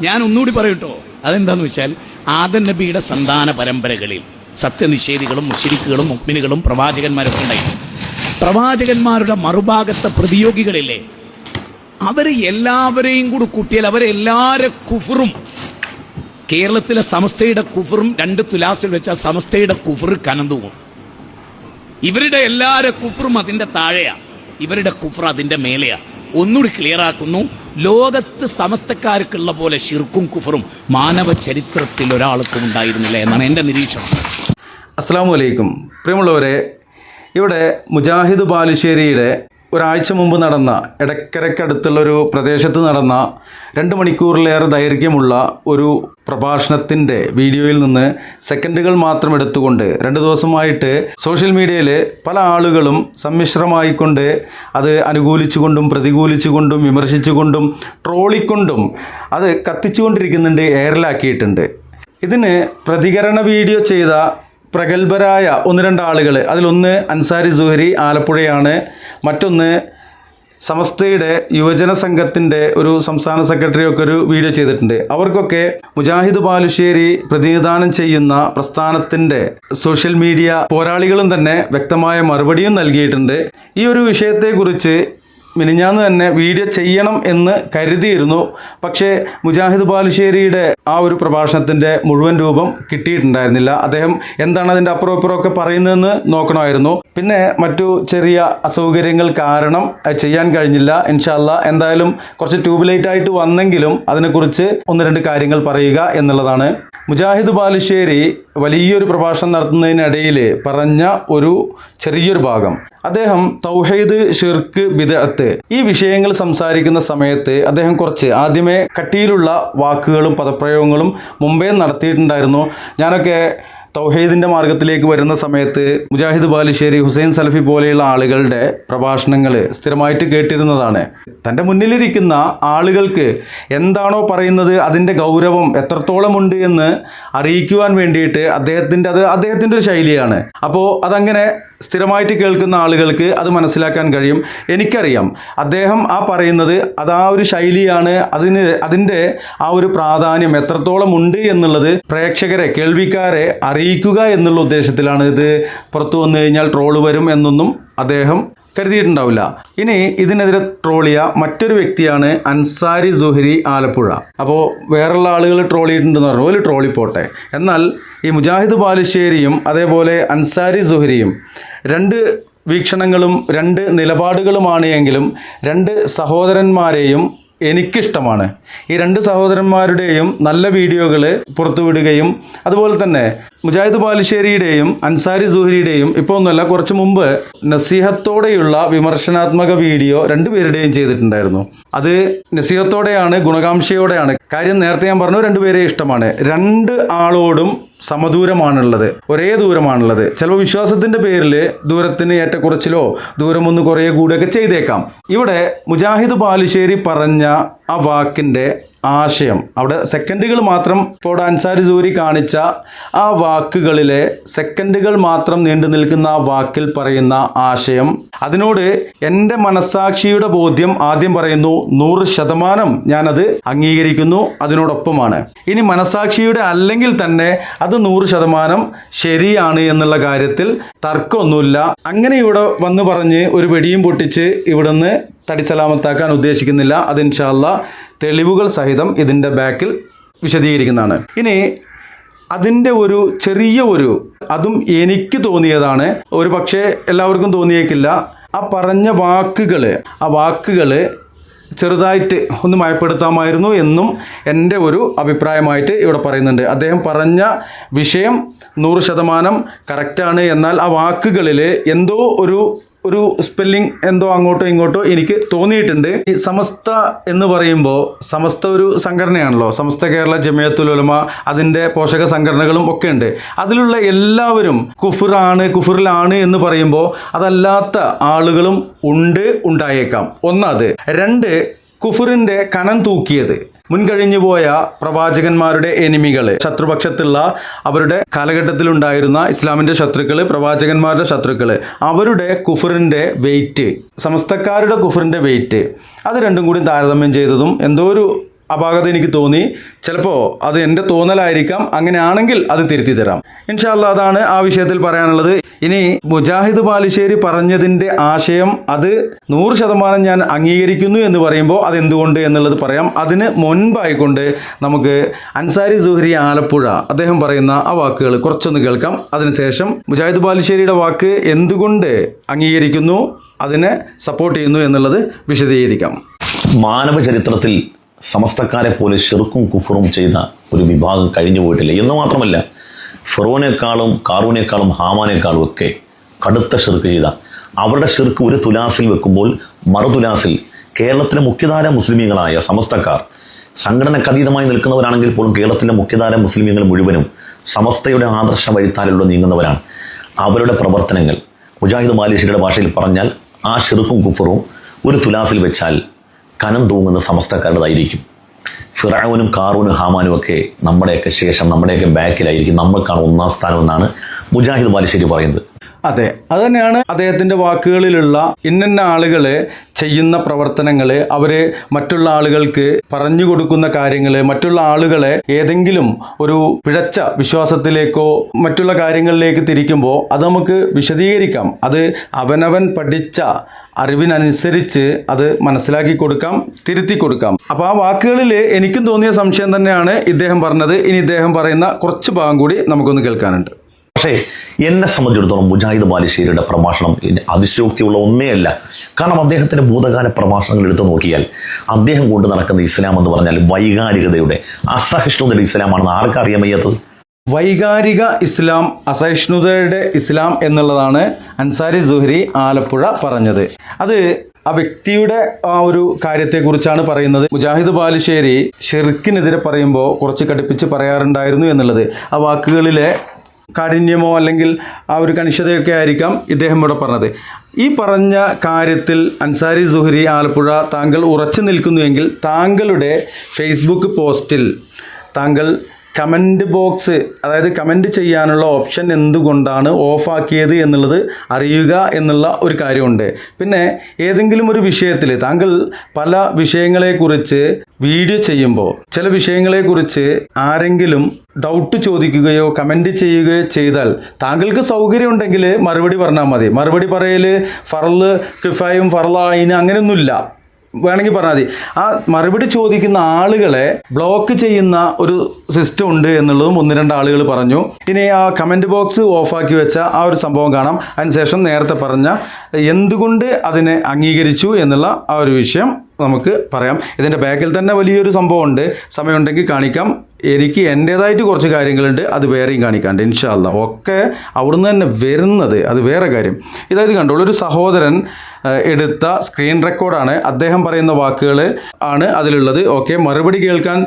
ഞാൻ ഒന്നുകൂടി പറയൂട്ടോ, അതെന്താന്ന് വെച്ചാൽ ആദം നബിയുടെ സന്താന പരമ്പരകളിൽ സത്യനിഷേധികളും മുശ്രിക്കുകളും മുഅ്മിനുകളും പ്രവാചകന്മാരൊക്കെ ഉണ്ടായിരുന്നു. പ്രവാചകന്മാരുടെ മറുഭാഗത്തെ പ്രതിയോഗികളില്ലേ, അവർ എല്ലാവരെയും കൂടി കൂട്ടിയാൽ അവരെല്ലാവരുടെ കുഫറും, കേരളത്തിലെ സമസ്തയുടെ കുഫറും 2 തുലാസിൽ വെച്ചാൽ സമസ്തയുടെ കുഫർ കനന്തൂവും. ഇവരുടെ എല്ലാവരുടെ കുഫറും അതിന്റെ താഴെയാ, ഇവരുടെ കുഫർ അതിന്റെ മേലെയാ. ഒന്നുകൂടി ക്ലിയർ ആക്കുന്നു, ലോകത്ത് സമസ്തക്കാർക്കുള്ള പോലെ ശിർക്കും കുഫറും മാനവ ചരിത്രത്തിൽ ഒരാൾക്കും ഉണ്ടായിരുന്നില്ല എന്നാണ് എൻ്റെ നിരീക്ഷണം. അസ്സലാമു അലൈക്കും. പ്രിയമുള്ളവരെ, ഇവിടെ മുജാഹിദ് ബാലുശ്ശേരിയുടെ ഒരാഴ്ച മുമ്പ് നടന്ന എടക്കരക്കടുത്തുള്ളൊരു പ്രദേശത്ത് നടന്ന 2 മണിക്കൂറിലേറെ ദൈർഘ്യമുള്ള ഒരു പ്രഭാഷണത്തിൻ്റെ വീഡിയോയിൽ നിന്ന് സെക്കൻഡുകൾ മാത്രം എടുത്തുകൊണ്ട് 2 ദിവസമായിട്ട് സോഷ്യൽ മീഡിയയിൽ പല ആളുകളും സമ്മിശ്രമായിക്കൊണ്ട് അത് അനുകൂലിച്ചുകൊണ്ടും പ്രതികൂലിച്ചുകൊണ്ടും വിമർശിച്ചുകൊണ്ടും ട്രോളിക്കൊണ്ടും അത് കത്തിച്ചുകൊണ്ടിരിക്കുന്നുണ്ട്, എയറിലാക്കിയിട്ടുണ്ട്. ഇതിന് പ്രതികരണ വീഡിയോ ചെയ്ത പ്രഗത്ഭരായ 1-2 ആളുകൾ, അതിലൊന്ന് അൻസാരി സുഹരി ആലപ്പുഴയാണ്, മറ്റൊന്ന് സമസ്തയുടെ യുവജന സംഘത്തിൻ്റെ ഒരു സംസ്ഥാന സെക്രട്ടറിയൊക്കെ ഒരു വീഡിയോ ചെയ്തിട്ടുണ്ട്. അവർക്കൊക്കെ മുജാഹിദ് ബാലുശ്ശേരി പ്രതിനിധാനം ചെയ്യുന്ന പ്രസ്ഥാനത്തിൻ്റെ സോഷ്യൽ മീഡിയ പോരാളികളും തന്നെ വ്യക്തമായ മറുപടിയും നൽകിയിട്ടുണ്ട്. ഈ ഒരു വിഷയത്തെക്കുറിച്ച് മിനിഞ്ഞാന്ന് തന്നെ വീഡിയോ ചെയ്യണം എന്ന് കരുതിയിരുന്നു. പക്ഷേ മുജാഹിദ് ബാലുശ്ശേരിയുടെ ആ ഒരു പ്രഭാഷണത്തിൻ്റെ മുഴുവൻ രൂപം കിട്ടിയിട്ടുണ്ടായിരുന്നില്ല. അദ്ദേഹം എന്താണ് അതിൻ്റെ അപ്പുറം ഇപ്പുറമൊക്കെ പറയുന്നതെന്ന് നോക്കണമായിരുന്നു. പിന്നെ മറ്റു ചെറിയ അസൗകര്യങ്ങൾ കാരണം അത് ചെയ്യാൻ കഴിഞ്ഞില്ല. ഇൻഷാ അല്ലാ എന്തായാലും കുറച്ച് ട്യൂബ്ലൈറ്റ് ആയിട്ട് വന്നെങ്കിലും അതിനെക്കുറിച്ച് 1-2 കാര്യങ്ങൾ പറയുക എന്നുള്ളതാണ്. മുജാഹിദ് ബാലുശ്ശേരി വലിയൊരു പ്രഭാഷണം നടത്തുന്നതിനിടയിൽ പറഞ്ഞ ഒരു ചെറിയൊരു ഭാഗം, അദ്ദേഹം തൗഹീദ്, ഷിർക്ക്, ബിദ്അത്ത് ഈ വിഷയങ്ങൾ സംസാരിക്കുന്ന സമയത്ത് അദ്ദേഹം കുറച്ച് ആദ്യമേ കട്ടിയിലുള്ള വാക്കുകളും പദപ്രയോഗങ്ങളും മുമ്പേ നടത്തിയിട്ടുണ്ടായിരുന്നു. ഞാനൊക്കെ തൗഹീദിൻ്റെ മാർഗത്തിലേക്ക് വരുന്ന സമയത്ത് മുജാഹിദ് ബാലുശ്ശേരി, ഹുസൈൻ സലഫി പോലെയുള്ള ആളുകളുടെ പ്രഭാഷണങ്ങൾ സ്ഥിരമായിട്ട് കേട്ടിരുന്നതാണ്. തൻ്റെ മുന്നിലിരിക്കുന്ന ആളുകൾക്ക് എന്താണോ പറയുന്നത് അതിൻ്റെ ഗൗരവം എത്രത്തോളമുണ്ട് എന്ന് അറിയിക്കുവാൻ വേണ്ടിയിട്ട് അദ്ദേഹത്തിൻ്റെ ഒരു ശൈലിയാണ്. അപ്പോൾ അതങ്ങനെ സ്ഥിരമായിട്ട് കേൾക്കുന്ന ആളുകൾക്ക് അത് മനസ്സിലാക്കാൻ കഴിയും. എനിക്കറിയാം അദ്ദേഹം ആ പറയുന്നത് അത് ആ ഒരു ശൈലിയാണ്, അതിൻ്റെ ആ ഒരു പ്രാധാന്യം എത്രത്തോളം ഉണ്ട് എന്നുള്ളത് പ്രേക്ഷകരെ, കേൾവിക്കാരെ അറിയിക്കുക എന്നുള്ള ഉദ്ദേശത്തിലാണ്. ഇത് പുറത്തു വന്നു കഴിഞ്ഞാൽ ട്രോള് വരും എന്നൊന്നും അദ്ദേഹം കരുതിയിട്ടുണ്ടാവില്ല. ഇനി ഇതിനെതിരെ ട്രോളിയ മറ്റൊരു വ്യക്തിയാണ് അൻസാരി സുഹരി ആലപ്പുഴ. അപ്പോൾ വേറെയുള്ള ആളുകൾ ട്രോൾ ചെയ്തിട്ടുണ്ടെന്ന് പറഞ്ഞു, ഒരു ട്രോളിപ്പോട്ടെ. എന്നാൽ ഈ മുജാഹിദ് ബാലുശ്ശേരിയും അതേപോലെ അൻസാരി സുഹരിയും 2 വീക്ഷണങ്ങളും 2 നിലപാടുകളുമാണ് എങ്കിലും 2 സഹോദരന്മാരെയും എനിക്കിഷ്ടമാണ്. ഈ 2 സഹോദരന്മാരുടെയും നല്ല വീഡിയോകൾ പുറത്തുവിടുകയും അതുപോലെ തന്നെ മുജാഹിദ് ബാലുശ്ശേരിയുടെയും അൻസാരി സുഹരിയുടെയും ഇപ്പോൾ ഒന്നുമല്ല, കുറച്ച് മുമ്പ് നസീഹത്തോടെയുള്ള വിമർശനാത്മക വീഡിയോ 2 പേരുടെയും ചെയ്തിട്ടുണ്ടായിരുന്നു. അത് നസീഹത്തോടെയാണ്, ഗുണകാംക്ഷയോടെയാണ്. കാര്യം നേരത്തെ ഞാൻ പറഞ്ഞു, 2 പേരെ ഇഷ്ടമാണ്. 2 ആളോടും സമദൂരമാണുള്ളത്, ഒരേ ദൂരമാണുള്ളത്. ചിലപ്പോൾ വിശ്വാസത്തിൻ്റെ പേരിൽ ദൂരത്തിന് ഏറ്റക്കുറച്ചിലോ ദൂരമൊന്ന് കുറേ കൂടെയൊക്കെ ചെയ്തേക്കാം. ഇവിടെ മുജാഹിദ് ബാലുശ്ശേരി പറഞ്ഞ ആ വാക്കിൻ്റെ ആശയം, അവിടെ സെക്കൻഡുകൾ മാത്രം, ഇപ്പോൾ അൻസാരി സുഹരി കാണിച്ച ആ വാക്കുകളിലെ സെക്കൻഡുകൾ മാത്രം നീണ്ടു നിൽക്കുന്ന ആ വാക്കിൽ പറയുന്ന ആശയം, അതിനോട് എൻ്റെ മനസ്സാക്ഷിയുടെ ബോധ്യം ആദ്യം പറയുന്നു 100% ഞാനത് അംഗീകരിക്കുന്നു, അതിനോടൊപ്പമാണ്. ഇനി മനസ്സാക്ഷിയുടെ അല്ലെങ്കിൽ തന്നെ അത് 100% ശരിയാണ് എന്നുള്ള കാര്യത്തിൽ തർക്കമൊന്നുമില്ല. അങ്ങനെ ഇവിടെ വന്ന് പറഞ്ഞ് ഒരു വെടിയും പൊട്ടിച്ച് ഇവിടുന്ന് തടിസലാമത്താക്കാൻ ഉദ്ദേശിക്കുന്നില്ല. അത് ഇൻഷാ അല്ലാ തെളിവുകൾ സഹിതം ഇതിൻ്റെ ബാക്കിൽ വിശദീകരിക്കുന്നതാണ്. ഇനി അതിൻ്റെ ഒരു ചെറിയ അതും എനിക്ക് തോന്നിയതാണ്, ഒരു പക്ഷേ എല്ലാവർക്കും തോന്നിയേക്കില്ല. ആ പറഞ്ഞ വാക്കുകൾ ചെറുതായിട്ട് ഒന്ന് മയപ്പെടുത്താമായിരുന്നു എന്നും എൻ്റെ ഒരു അഭിപ്രായമായിട്ട് ഇവിടെ പറയുന്നുണ്ട്. അദ്ദേഹം പറഞ്ഞ വിഷയം 100% കറക്റ്റാണ്. എന്നാൽ ആ വാക്കുകളിൽ എന്തോ ഒരു സ്പെല്ലിംഗ് എന്തോ അങ്ങോട്ടോ ഇങ്ങോട്ടോ എനിക്ക് തോന്നിയിട്ടുണ്ട്. ഈ സമസ്ത എന്ന് പറയുമ്പോൾ സമസ്ത ഒരു സംഘടനയാണല്ലോ, സമസ്ത കേരള ജമിയത്തുൽ ഉലമ, അതിൻ്റെ പോഷക സംഘടനകളും ഒക്കെ ഉണ്ട്. അതിലുള്ള എല്ലാവരും കുഫറിലാണ് എന്ന് പറയുമ്പോൾ അതല്ലാത്ത ആളുകളും ഉണ്ടായേക്കാം. 1 2 കുഫറിൻ്റെ കനം തൂക്കിയത് മുൻകഴിഞ്ഞു പോയ പ്രവാചകന്മാരുടെ എനിമികൾ, ശത്രുപക്ഷത്തുള്ള അവരുടെ കാലഘട്ടത്തിലുണ്ടായിരുന്ന ഇസ്ലാമിൻ്റെ ശത്രുക്കൾ, പ്രവാചകന്മാരുടെ ശത്രുക്കൾ, അവരുടെ കുഫറിൻ്റെ വെയിറ്റ്, സമസ്തക്കാരുടെ കുഫറിൻ്റെ വെയിറ്റ്, അത് രണ്ടും കൂടി താരതമ്യം ചെയ്തതും എന്തോ ഒരു അപാകത എനിക്ക് തോന്നി. ചിലപ്പോൾ അത് എൻ്റെ തോന്നലായിരിക്കാം. അങ്ങനെയാണെങ്കിൽ അത് തിരുത്തി തരാം. ഇൻഷാ അല്ലാ അതാണ് ആ വിഷയത്തിൽ പറയാനുള്ളത്. ഇനി മുജാഹിദ് ബാലുശ്ശേരി പറഞ്ഞതിൻ്റെ ആശയം അത് 100% ഞാൻ അംഗീകരിക്കുന്നു എന്ന് പറയുമ്പോൾ അതെന്തുകൊണ്ട് എന്നുള്ളത് പറയാം. അതിന് മുൻപായിക്കൊണ്ട് നമുക്ക് അൻസാരി സുഹരി ആലപ്പുഴ അദ്ദേഹം പറയുന്ന ആ വാക്കുകൾ കുറച്ചൊന്ന് കേൾക്കാം. അതിനുശേഷം മുജാഹിദ് ബാലുശ്ശേരിയുടെ വാക്ക് എന്തുകൊണ്ട് അംഗീകരിക്കുന്നു, അതിനെ സപ്പോർട്ട് ചെയ്യുന്നു എന്നുള്ളത് വിശദീകരിക്കാം. മാനവ ചരിത്രത്തിൽ സമസ്തക്കാരെ പോലെ ഷിർക്കും കുഫറും ചെയ്ത ഒരു വിഭാഗം കഴിഞ്ഞു പോയിട്ടില്ല എന്ന് മാത്രമല്ല, ഫിറോനേക്കാളും കാറൂനേക്കാളും ഹാമാനേക്കാളും ഒക്കെ കടുത്ത ഷിർക്ക് ചെയ്ത അവരുടെ ഷിർക്ക് ഒരു തുലാസിൽ വെക്കുമ്പോൾ മറുതുലാസിൽ കേരളത്തിലെ മുഖ്യധാര മുസ്ലിമീങ്ങളായ സമസ്തക്കാർ സംഘടനക്കതീതമായി നിൽക്കുന്നവരാണെങ്കിൽ പോലും കേരളത്തിലെ മുഖ്യധാര മുസ്ലിമീങ്ങൾ മുഴുവനും സമസ്തയുടെ ആദർശ വഴിത്താലിലൂടെ നീങ്ങുന്നവരാണ്. അവരുടെ പ്രവർത്തനങ്ങൾ മുജാഹിദ് ബാലുശ്ശേരിയുടെ ഭാഷയിൽ പറഞ്ഞാൽ ആ ഷിർക്കും കുഫറും ഒരു തുലാസിൽ വെച്ചാൽ കനം തൂങ്ങുന്ന സമസ്തക്കാരുടേതായിരിക്കും. ഫിറഔനും കാറൂനും ഹാമാനും ഒക്കെ നമ്മുടെയൊക്കെ ശേഷം നമ്മുടെയൊക്കെ ബാക്കിലായിരിക്കും, നമ്മൾക്കാണ് ഒന്നാം സ്ഥാനം എന്നാണ് മുജാഹിദ് ബാലുശ്ശേരി പറയുന്നത്. അതെ, അത് തന്നെയാണ് അദ്ദേഹത്തിൻ്റെ വാക്കുകളിലുള്ള ഇന്ന ആളുകൾ ചെയ്യുന്ന പ്രവർത്തനങ്ങൾ, അവർ മറ്റുള്ള ആളുകൾക്ക് പറഞ്ഞു കൊടുക്കുന്ന കാര്യങ്ങൾ, മറ്റുള്ള ആളുകളെ ഏതെങ്കിലും ഒരു പിഴച്ച വിശ്വാസത്തിലേക്കോ മറ്റുള്ള കാര്യങ്ങളിലേക്ക് തിരിക്കുമ്പോൾ അത് നമുക്ക് വിശദീകരിക്കാം. അത് അവനവൻ പഠിച്ച അറിവിനനുസരിച്ച് അത് മനസ്സിലാക്കി കൊടുക്കാം, തിരുത്തി കൊടുക്കാം. അപ്പോൾ ആ വാക്കുകളിൽ എനിക്കും തോന്നിയ സംശയം തന്നെയാണ് ഇദ്ദേഹം പറഞ്ഞത്. ഇനി ഇദ്ദേഹം പറയുന്ന കുറച്ച് ഭാഗം കൂടി നമുക്കൊന്ന് കേൾക്കാനുണ്ട്. പക്ഷേ എന്നെ സംബന്ധിച്ചിടത്തോളം മുജാഹിദ് ബാലുശ്ശേരിയുടെ പ്രഭാഷണം അതിശയോക്തിയുള്ള ഒന്നേ അല്ല. കാരണം അദ്ദേഹത്തിൻ്റെ ഭൂതകാല പ്രഭാഷണങ്ങൾ എടുത്തു നോക്കിയാൽ അദ്ദേഹം കൊണ്ട് നടക്കുന്ന ഇസ്ലാം എന്ന് പറഞ്ഞാൽ വൈകാരികതയുടെ അസഹിഷ്ണുതയുടെ ഇസ്ലാമാണെന്ന് ആർക്കറിയാൻ വയ്യാത്തത്? വൈകാരിക ഇസ്ലാം, അസഹിഷ്ണുതയുടെ ഇസ്ലാം എന്നുള്ളതാണ് അൻസാരി സുഹരി ആലപ്പുഴ പറഞ്ഞത്. അത് ആ വ്യക്തിയുടെ ആ ഒരു കാര്യത്തെക്കുറിച്ചാണ് പറയുന്നത്. മുജാഹിദ് ബാലുശ്ശേരി ഷിർക്കിനെതിരെ പറയുമ്പോൾ കുറച്ച് കടുപ്പിച്ച് പറയാറുണ്ടായിരുന്നു എന്നുള്ളത് ആ വാക്കുകളിലെ കാഠിന്യമോ അല്ലെങ്കിൽ ആ ഒരു കണിശതയൊക്കെ ആയിരിക്കാം ഇദ്ദേഹം ഇവിടെ പറഞ്ഞത്. ഈ പറഞ്ഞ കാര്യത്തിൽ അൻസാരി സുഹരി ആലപ്പുഴ താങ്കൾ ഉറച്ചു നിൽക്കുന്നുവെങ്കിൽ താങ്കളുടെ ഫേസ്ബുക്ക് പോസ്റ്റിൽ താങ്കൾ കമൻറ്റ് ബോക്സ്, അതായത് കമൻറ്റ് ചെയ്യാനുള്ള ഓപ്ഷൻ എന്തുകൊണ്ടാണ് ഓഫാക്കിയത് എന്നുള്ളത് അറിയുക എന്നുള്ള ഒരു കാര്യമുണ്ട്. പിന്നെ ഏതെങ്കിലും ഒരു വിഷയത്തിൽ താങ്കൾ പല വിഷയങ്ങളെക്കുറിച്ച് വീഡിയോ ചെയ്യുമ്പോൾ ചില വിഷയങ്ങളെക്കുറിച്ച് ആരെങ്കിലും ഡൗട്ട് ചോദിക്കുകയോ കമൻറ്റ് ചെയ്യുകയോ ചെയ്താൽ താങ്കൾക്ക് സൗകര്യമുണ്ടെങ്കിൽ മറുപടി പറഞ്ഞാൽ മതി. മറുപടി പറയൽ ഫർള് കിഫായും ഫർളായിന് അങ്ങനെയൊന്നുമില്ല, വേണമെങ്കിൽ പറഞ്ഞാൽ മതി. ആ മറുപടി ചോദിക്കുന്ന ആളുകളെ ബ്ലോക്ക് ചെയ്യുന്ന ഒരു സിസ്റ്റം ഉണ്ട് എന്നുള്ളതും 1-2 ആളുകൾ പറഞ്ഞു. ഇനി ആ കമൻറ്റ് ബോക്സ് ഓഫാക്കി വെച്ച ആ ഒരു സംഭവം കാണാം. അതിനുശേഷം നേരത്തെ പറഞ്ഞ എന്തുകൊണ്ട് അതിനെ അംഗീകരിച്ചു എന്നുള്ള ആ ഒരു വിഷയം നമുക്ക് പറയാം. ഇതിൻ്റെ ബാക്കിൽ തന്നെ വലിയൊരു സംഭവമുണ്ട്, സമയമുണ്ടെങ്കിൽ കാണിക്കാം. എനിക്ക് എൻ്റേതായിട്ട് കുറച്ച് കാര്യങ്ങളുണ്ട്, അത് വേറെയും കാണിക്കാണ്ട് ഇൻഷാ അല്ലാ. ഒക്കെ അവിടുന്ന് തന്നെ വരുന്നത് അത് വേറെ കാര്യം. ഇതായത് കണ്ടോളൂ, ഒരു സഹോദരൻ എടുത്ത സ്ക്രീൻ റെക്കോർഡാണ്. അദ്ദേഹം പറയുന്ന വാക്കുകൾ ആണ് അതിലുള്ളത്. ഓക്കെ, മറുപടി കേൾക്കാൻ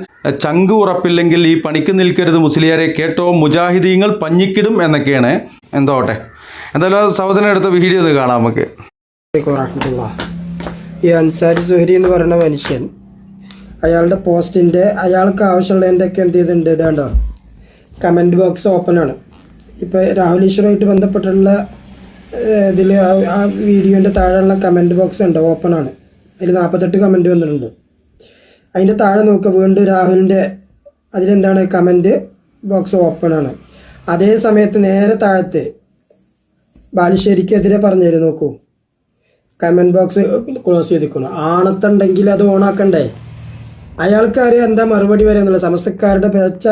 ചങ്ക് ഉറപ്പില്ലെങ്കിൽ ഈ പണിക്ക് നിൽക്കരുത് മുസ്ലിയാരെ, കേട്ടോ മുജാഹിദീങ്ങൾ പഞ്ഞിക്കിടും എന്നൊക്കെയാണ്. എന്തോട്ടെ, എന്തായാലും സഹോദരൻ എടുത്ത വീഡിയോ ഒന്ന് കാണാം നമുക്ക്. ഈ അൻസാരി സുഹരി എന്ന് പറയുന്ന മനുഷ്യൻ അയാളുടെ പോസ്റ്റിൻ്റെ അയാൾക്ക് ആവശ്യമുള്ളതിൻ്റെ ഒക്കെ എന്ത് ചെയ്തിട്ടുണ്ട്, ഇതാണ്ടോ കമൻറ്റ് ബോക്സ് ഓപ്പണാണ്. ഇപ്പോൾ രാഹുൽ ഈശ്വറുമായിട്ട് ബന്ധപ്പെട്ടുള്ള ഇതിൽ ആ വീഡിയോൻ്റെ താഴെയുള്ള കമൻറ്റ് ബോക്സ് ഉണ്ട്, ഓപ്പണാണ്. അതിൽ 48 കമൻറ്റ് വന്നിട്ടുണ്ട്. അതിൻ്റെ താഴെ നോക്കുക, വീണ്ടും രാഹുലിൻ്റെ അതിലെന്താണ് കമൻറ്റ് ബോക്സ് ഓപ്പണാണ്. അതേ സമയത്ത് നേരെ താഴത്ത് ബാലുശ്ശേരിക്കെതിരെ പറഞ്ഞു നോക്കൂ, കമൻറ്റ് ബോക്സ് ക്ലോസ് ചെയ്തിരിക്കണം. ആണത്തുണ്ടെങ്കിൽ അത് ഓണാക്കണ്ടേ? അയാൾക്കറിയാം എന്താ മറുപടി വരെ എന്നുള്ളത്, സമസ്തക്കാരുടെ പിഴച്ച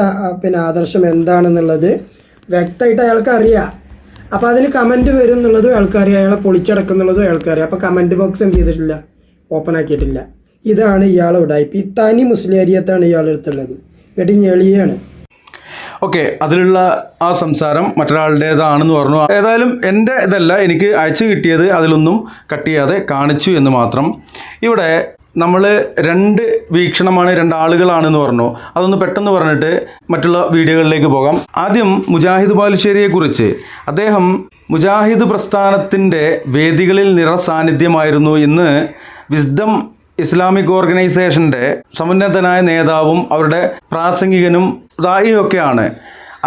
ആദർശം എന്താണെന്നുള്ളത് വ്യക്തമായിട്ട് അയാൾക്ക് അറിയാം. അപ്പോൾ അതിന് കമൻറ്റ് വരും എന്നുള്ളതും അയാൾക്കറിയാം, അയാളെ പൊളിച്ചടക്കുന്നുള്ളതും അയാൾക്കറിയാം. അപ്പോൾ കമൻറ്റ് ബോക്സ് എന്ത് ചെയ്തിട്ടില്ല, ഓപ്പൺ ആക്കിയിട്ടില്ല. ഇതാണ് ഇയാളെ ഉടായ്പ. ഈ തനി മുസ്ലിയാരിയത്താണ് ഇയാളെടുത്തുള്ളത്, വെടിഞ്ഞെളിയാണ്. ഓക്കെ, അതിലുള്ള ആ സംസാരം മറ്റൊരാളുടേതാണെന്ന് പറഞ്ഞു. ഏതായാലും എൻ്റെ ഇതല്ല, എനിക്ക് അയച്ചു കിട്ടിയത് അതിലൊന്നും കട്ട് ചെയ്യാതെ കാണിച്ചു എന്ന് മാത്രം. ഇവിടെ നമ്മൾ 2 വീക്ഷണമാണ്, 2 ആളുകളാണെന്ന് പറഞ്ഞു. അതൊന്ന് പെട്ടെന്ന് പറഞ്ഞിട്ട് മറ്റുള്ള വീഡിയോകളിലേക്ക് പോകാം. ആദ്യം മുജാഹിദ് ബാലുശ്ശേരിയെക്കുറിച്ച്. അദ്ദേഹം മുജാഹിദ് പ്രസ്ഥാനത്തിൻ്റെ വേദികളിൽ നിറസാന്നിധ്യമായിരുന്നു. ഇന്ന് വിസ്ഡം ഇസ്ലാമിക് ഓർഗനൈസേഷൻ്റെ സമുന്നതനായ നേതാവും അവരുടെ പ്രാസംഗികനും ദായിയൊക്കെയാണ്.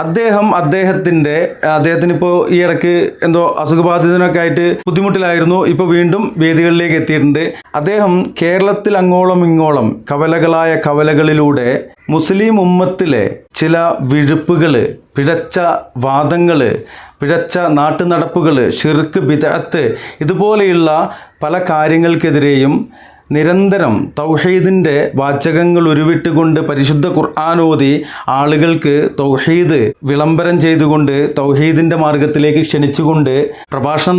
അദ്ദേഹത്തിന് ഇപ്പോൾ ഈ ഇടയ്ക്ക് എന്തോ അസുഖബാധിതനൊക്കെ ആയിട്ട് ബുദ്ധിമുട്ടിലായിരുന്നു. ഇപ്പോൾ വീണ്ടും വേദികളിലേക്ക് എത്തിയിട്ടുണ്ട്. അദ്ദേഹം കേരളത്തിൽ അങ്ങോളം ഇങ്ങോളം കവലകളായ കവലകളിലൂടെ മുസ്ലിം ഉമ്മത്തിലെ ചില വിഴുപ്പുകൾ, പിഴച്ച വാദങ്ങൾ, പിഴച്ച നാട്ടുനടപ്പുകൾ, ഷിർക്ക്, ബിദ്അത്ത് ഇതുപോലെയുള്ള പല കാര്യങ്ങൾക്കെതിരെയും നിരന്തരം തൗഹീദിൻ്റെ വാചകങ്ങൾ ഉരുവിട്ടുകൊണ്ട് പരിശുദ്ധ ഖുർആനോദി ആളുകൾക്ക് തൗഹീദ് വിളംബരം ചെയ്തുകൊണ്ട് തൗഹീദിൻ്റെ മാർഗത്തിലേക്ക് ക്ഷണിച്ചുകൊണ്ട് പ്രഭാഷണം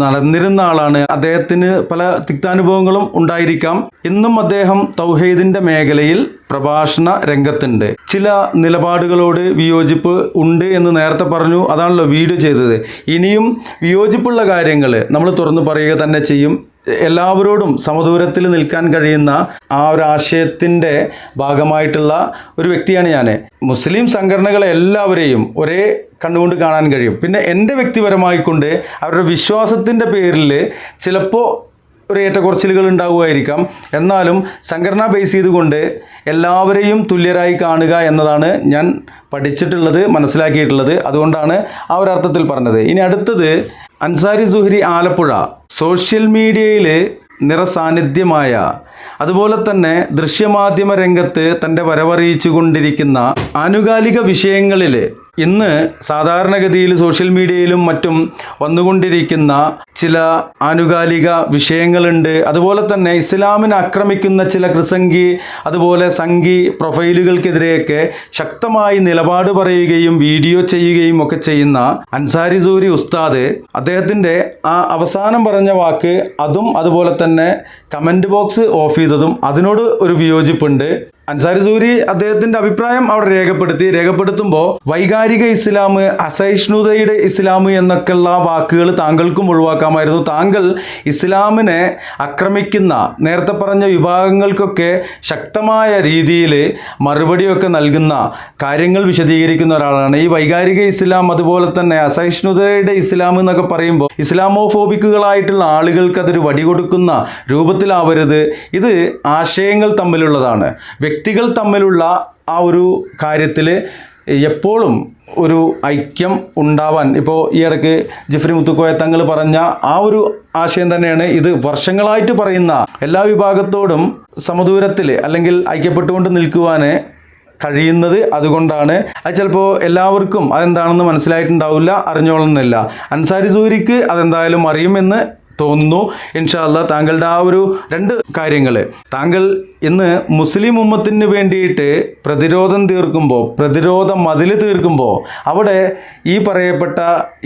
നടന്നിരുന്ന ആളാണ്. അദ്ദേഹത്തിന് പല തിക്താനുഭവങ്ങളും ഉണ്ടായിരിക്കാം. ഇന്നും അദ്ദേഹം തൗഹീദിൻ്റെ മേഖലയിൽ പ്രഭാഷണ രംഗത്തുണ്ട്. ചില നിലപാടുകളോട് വിയോജിപ്പ് ഉണ്ട് എന്ന് നേരത്തെ പറഞ്ഞു, അതാണല്ലോ വീഡിയോ ചെയ്തത്. ഇനിയും വിയോജിപ്പുള്ള കാര്യങ്ങൾ നമ്മൾ തുറന്നു പറയുക തന്നെ ചെയ്യും. എല്ലാവരോടും സമദൂരത്തിൽ നിൽക്കാൻ കഴിയുന്ന ആ ഒരു ആശയത്തിൻ്റെ ഭാഗമായിട്ടുള്ള ഒരു വ്യക്തിയാണ് ഞാൻ. മുസ്ലിം സംഘടനകളെ എല്ലാവരെയും ഒരേ കണ്ണുകൊണ്ട് കാണാൻ കഴിയും. പിന്നെ എൻ്റെ വ്യക്തിപരമായിക്കൊണ്ട് അവരുടെ വിശ്വാസത്തിൻ്റെ പേരിൽ ചിലപ്പോൾ ഒരു ഏറ്റക്കുറച്ചിലുകൾ ഉണ്ടാവുമായിരിക്കാം. എന്നാലും സംഘടന ബേസ് ചെയ്തുകൊണ്ട് എല്ലാവരെയും തുല്യരായി കാണുക എന്നതാണ് ഞാൻ പഠിച്ചിട്ടുള്ളത്, മനസ്സിലാക്കിയിട്ടുള്ളത്. അതുകൊണ്ടാണ് ആ ഒരു അർത്ഥത്തിൽ പറഞ്ഞത്. ഇനി അടുത്തത് അൻസാരി സുഹരി ആലപ്പുഴ. സോഷ്യൽ മീഡിയയിൽ നിറസാന്നിധ്യമായ, അതുപോലെ തന്നെ ദൃശ്യമാധ്യമ രംഗത്ത് തൻ്റെ വരവറിയിച്ചു കൊണ്ടിരിക്കുന്ന ആനുകാലിക വിഷയങ്ങളിൽ ഇന്ന് സാധാരണഗതിയിൽ സോഷ്യൽ മീഡിയയിലും മറ്റും വന്നുകൊണ്ടിരിക്കുന്ന ചില ആനുകാലിക വിഷയങ്ങളുണ്ട്. അതുപോലെ തന്നെ ഇസ്ലാമിനെ ആക്രമിക്കുന്ന ചില കൃസംഗി, അതുപോലെ സംഘി പ്രൊഫൈലുകൾക്കെതിരെയൊക്കെ ശക്തമായി നിലപാട് പറയുകയും വീഡിയോ ചെയ്യുകയും ഒക്കെ ചെയ്യുന്ന അൻസാരി സൂരി ഉസ്താദ്, അദ്ദേഹത്തിൻ്റെ ആ അവസാനം പറഞ്ഞ വാക്ക്, അതും അതുപോലെ തന്നെ കമൻറ്റ് ബോക്സ് ഓഫ് ചെയ്തതും അതിനോട് ഒരു വിയോജിപ്പുണ്ട്. അൻസാരി സൂരി അദ്ദേഹത്തിൻ്റെ അഭിപ്രായം അവിടെ രേഖപ്പെടുത്തുമ്പോൾ വൈകാരിക ഇസ്ലാം, അസഹിഷ്ണുതയുടെ ഇസ്ലാം എന്നൊക്കെയുള്ള വാക്കുകൾ താങ്കൾക്കും ഒഴിവാക്കാമായിരുന്നു. താങ്കൾ ഇസ്ലാമിനെ ആക്രമിക്കുന്ന നേരത്തെ പറഞ്ഞ വിഭാഗങ്ങൾക്കൊക്കെ ശക്തമായ രീതിയിൽ മറുപടിയൊക്കെ നൽകുന്ന കാര്യങ്ങൾ വിശദീകരിക്കുന്ന ഒരാളാണ്. ഈ വൈകാരിക ഇസ്ലാം, അതുപോലെ തന്നെ അസഹിഷ്ണുതയുടെ ഇസ്ലാം എന്നൊക്കെ പറയുമ്പോൾ ഇസ്ലാമോഫോബിക്കുകളായിട്ടുള്ള ആളുകൾക്ക് അതൊരു വടി കൊടുക്കുന്ന രൂപത്തിലാവരുത്. ഇത് ആശയങ്ങൾ തമ്മിലുള്ളതാണ്. വ്യക്തികൾ തമ്മിലുള്ള ആ ഒരു കാര്യത്തിൽ എപ്പോഴും ഒരു ഐക്യം ഉണ്ടാവാൻ, ഇപ്പോൾ ഈ ഇടയ്ക്ക് ജിഫ്രി മുത്തുക്കോയ തങ്ങൾ പറഞ്ഞ ആ ഒരു ആശയം തന്നെയാണ് ഇത്. വർഷങ്ങളായിട്ട് പറയുന്ന എല്ലാ വിഭാഗത്തോടും സമദൂരത്തിൽ അല്ലെങ്കിൽ ഐക്യപ്പെട്ടുകൊണ്ട് നിൽക്കുവാൻ കഴിയുന്നത് അതുകൊണ്ടാണ്. അത് ചിലപ്പോൾ എല്ലാവർക്കും അതെന്താണെന്ന് മനസ്സിലായിട്ടുണ്ടാവില്ല, അറിഞ്ഞോളുന്നില്ല. അൻസാരി സൂരിക്ക് അതെന്തായാലും അറിയുമെന്ന് തോന്നുന്നു. ഇൻഷാ അല്ലാഹ് താങ്കളുടെ ആ ഒരു രണ്ട് കാര്യങ്ങൾ, താങ്കൾ ഇന്ന് മുസ്ലിം ഉമ്മത്തിന് വേണ്ടിയിട്ട് പ്രതിരോധം തീർക്കുമ്പോൾ, പ്രതിരോധ മതിൽ തീർക്കുമ്പോൾ അവിടെ ഈ പറയപ്പെട്ട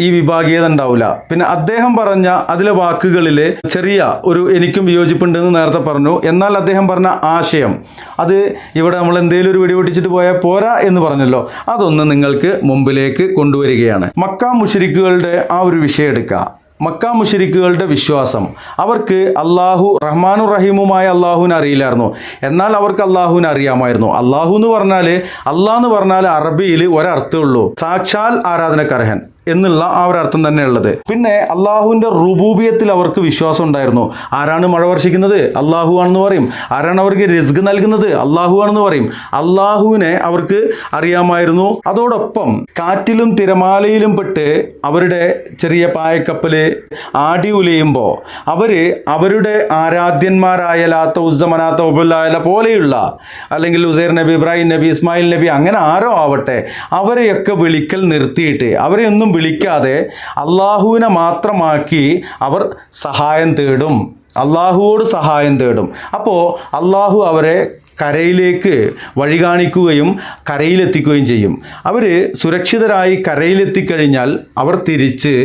ഈ വിഭാഗീയത ഉണ്ടാവില്ല. പിന്നെ അദ്ദേഹം പറഞ്ഞ അതിലെ വാക്കുകളിൽ ചെറിയ ഒരു എനിക്കും വിയോജിപ്പുണ്ടെന്ന് നേരത്തെ പറഞ്ഞു. എന്നാൽ അദ്ദേഹം പറഞ്ഞ ആശയം അത് ഇവിടെ നമ്മൾ എന്തെങ്കിലും ഒരു വെടി പൊട്ടിച്ചിട്ട് പോയാൽ പോരാ എന്ന് പറഞ്ഞല്ലോ, അതൊന്ന് നിങ്ങൾക്ക് മുമ്പിലേക്ക് കൊണ്ടുവരികയാണ്. മക്ക മുശ്രിക്കുകളുടെ ആ ഒരു വിഷയം എടുക്കുക. മക്ക മുശ്രിക്കുകളുടെ വിശ്വാസം, അവർക്ക് അള്ളാഹു റഹ്മാനും റഹീമുമായ അള്ളാഹുവിനെ അറിയില്ലായിരുന്നു. എന്നാൽ അവർക്ക് അള്ളാഹുവിനെ അറിയാമായിരുന്നു. അള്ളാഹു എന്ന് പറഞ്ഞാൽ അറബിയിൽ ഒരർത്ഥമുള്ളൂ, സാക്ഷാൽ ആരാധനക്കർഹൻ എന്നുള്ള ആ ഒരു അർത്ഥം തന്നെ ഉള്ളത്. പിന്നെ അള്ളാഹുവിൻ്റെ റുബൂബിയത്തിൽ അവർക്ക് വിശ്വാസം ഉണ്ടായിരുന്നു. ആരാണ് മഴ വർഷിക്കുന്നത്? അള്ളാഹു ആണെന്ന് പറയും. ആരാണ് അവർക്ക് റിസ്ക് നൽകുന്നത്? അള്ളാഹു ആണെന്ന് പറയും. അള്ളാഹുവിനെ അവർക്ക് അറിയാമായിരുന്നു. അതോടൊപ്പം കാറ്റിലും തിരമാലയിലും പെട്ട് അവരുടെ ചെറിയ പായക്കപ്പൽ ആടി ഉലയുമ്പോൾ അവരുടെ ആരാധ്യന്മാരായ ലാത്ത, ഉസ്സ, മനാത്ത, ഉബുല്ലായ പോലെയുള്ള, അല്ലെങ്കിൽ ഉസൈർ നബി, ഇബ്രാഹിം നബി, ഇസ്മായിൽ നബി, അങ്ങനെ ആരോ ആവട്ടെ, അവരെയൊക്കെ വിളിക്കൽ നിർത്തിയിട്ട് അവരെയൊന്നും വിളിക്കാതെ അള്ളാഹുവിനെ മാത്രമാക്കി അവർ സഹായം തേടും, അള്ളാഹുവോട് സഹായം തേടും. അപ്പോൾ അള്ളാഹു അവരെ കരയിലേക്ക് വഴി കാണിക്കുകയും കരയിലെത്തിക്കുകയും ചെയ്യും. അവർ സുരക്ഷിതരായി കരയിലെത്തിക്കഴിഞ്ഞാൽ അവർ തിരിച്ച്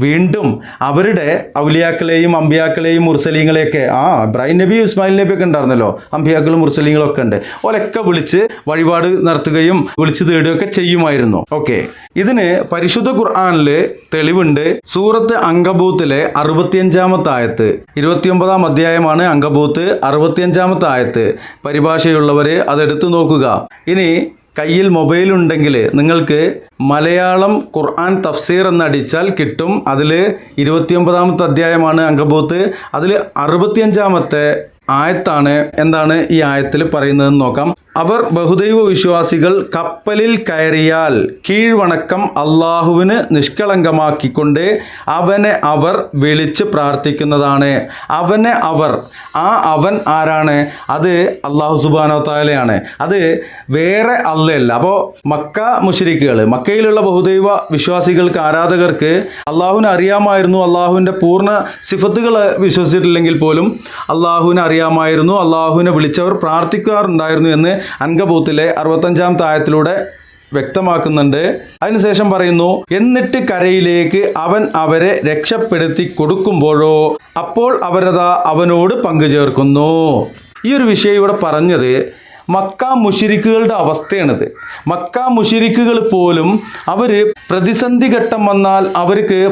വീണ്ടും അവരുടെ ഔലിയാക്കളെയും അമ്പിയാക്കളെയും മുർസലീങ്ങളെയൊക്കെ, ഇബ്രാഹിം നബി, ഇസ്മായിൽ നബി ഒക്കെ ഉണ്ടായിരുന്നല്ലോ, അമ്പിയാക്കളും മുർസലീങ്ങളും ഒക്കെ ഉണ്ട്, ഓലൊക്കെ വിളിച്ച് വഴിപാട് നടത്തുകയും വിളിച്ചു തേടുകയൊക്കെ ചെയ്യുമായിരുന്നു. ഓക്കെ, ഇതിന് പരിശുദ്ധ ഖുർആനിൽ തെളിവുണ്ട്. സൂറത്ത് അങ്കബൂത്തിലെ 65-ാമത്തെ ആയത്ത്, 29-ാം അധ്യായമാണ് അങ്കബൂത്ത്, 65-ാമത്തെ ആയത്ത്. പരിഭാഷയുള്ളവർ അതെടുത്ത് നോക്കുക. ഇനി കയ്യിൽ മൊബൈൽ ഉണ്ടെങ്കിൽ നിങ്ങൾക്ക് മലയാളം ഖുർആൻ തഫ്സീർ എന്നടിച്ചാൽ കിട്ടും. അതിൽ 29-ാമത്തെ അധ്യായമാണ് അങ്കബൂത്ത്. അതിൽ 65-ാമത്തെ ആയത്താണ്. എന്താണ് ഈ ആയത്തിൽ പറയുന്നതെന്ന് നോക്കാം. അവർ ബഹുദൈവ വിശ്വാസികൾ കപ്പലിൽ കയറിയാൽ കീഴ്വണക്കം അള്ളാഹുവിന് നിഷ്കളങ്കമാക്കിക്കൊണ്ട് അവനെ അവർ വിളിച്ച് പ്രാർത്ഥിക്കുന്നതാണ്. അവനെ അവർ, ആ അവൻ ആരാണ്? അത് അള്ളാഹു സുബ്ഹാനഹു വ തആലയാണ്. അത് വേറെ അല്ലല്ല. അപ്പോൾ മക്ക മുശ്രിക്കുകൾ, മക്കയിലുള്ള ബഹുദൈവ വിശ്വാസികൾക്ക്, ആരാധകർക്ക് അള്ളാഹുവിനെ അറിയാമായിരുന്നു. അള്ളാഹുവിൻ്റെ പൂർണ്ണ സിഫത്തുകൾ വിശ്വസിച്ചിട്ടില്ലെങ്കിൽ പോലും അള്ളാഹുവിനെ അറിയാമായിരുന്നു, അള്ളാഹുവിനെ വിളിച്ചവർ പ്രാർത്ഥിക്കാറുണ്ടായിരുന്നു എന്ന് അൻകബൂത്തിലെ 65-ാമത്തെ ആയത്തിലൂടെ വ്യക്തമാക്കുന്നുണ്ട്. അതിനുശേഷം പറയുന്നു, എന്നിട്ട് കരയിലേക്ക് അവൻ അവരെ രക്ഷപ്പെടുത്തി കൊടുക്കുമ്പോഴോ അപ്പോൾ അവരതാ അവനോട് പങ്കുചേർക്കുന്നു. ഈ ഒരു വിഷയം ഇവിടെ പറഞ്ഞത് മക്ക മുശ്രിക്കുകളുടെ അവസ്ഥയാണിത്. മക്ക മുശ്രിക്കുകൾ പോലും അവർ പ്രതിസന്ധി ഘട്ടം വന്നാൽ, അവർക്ക്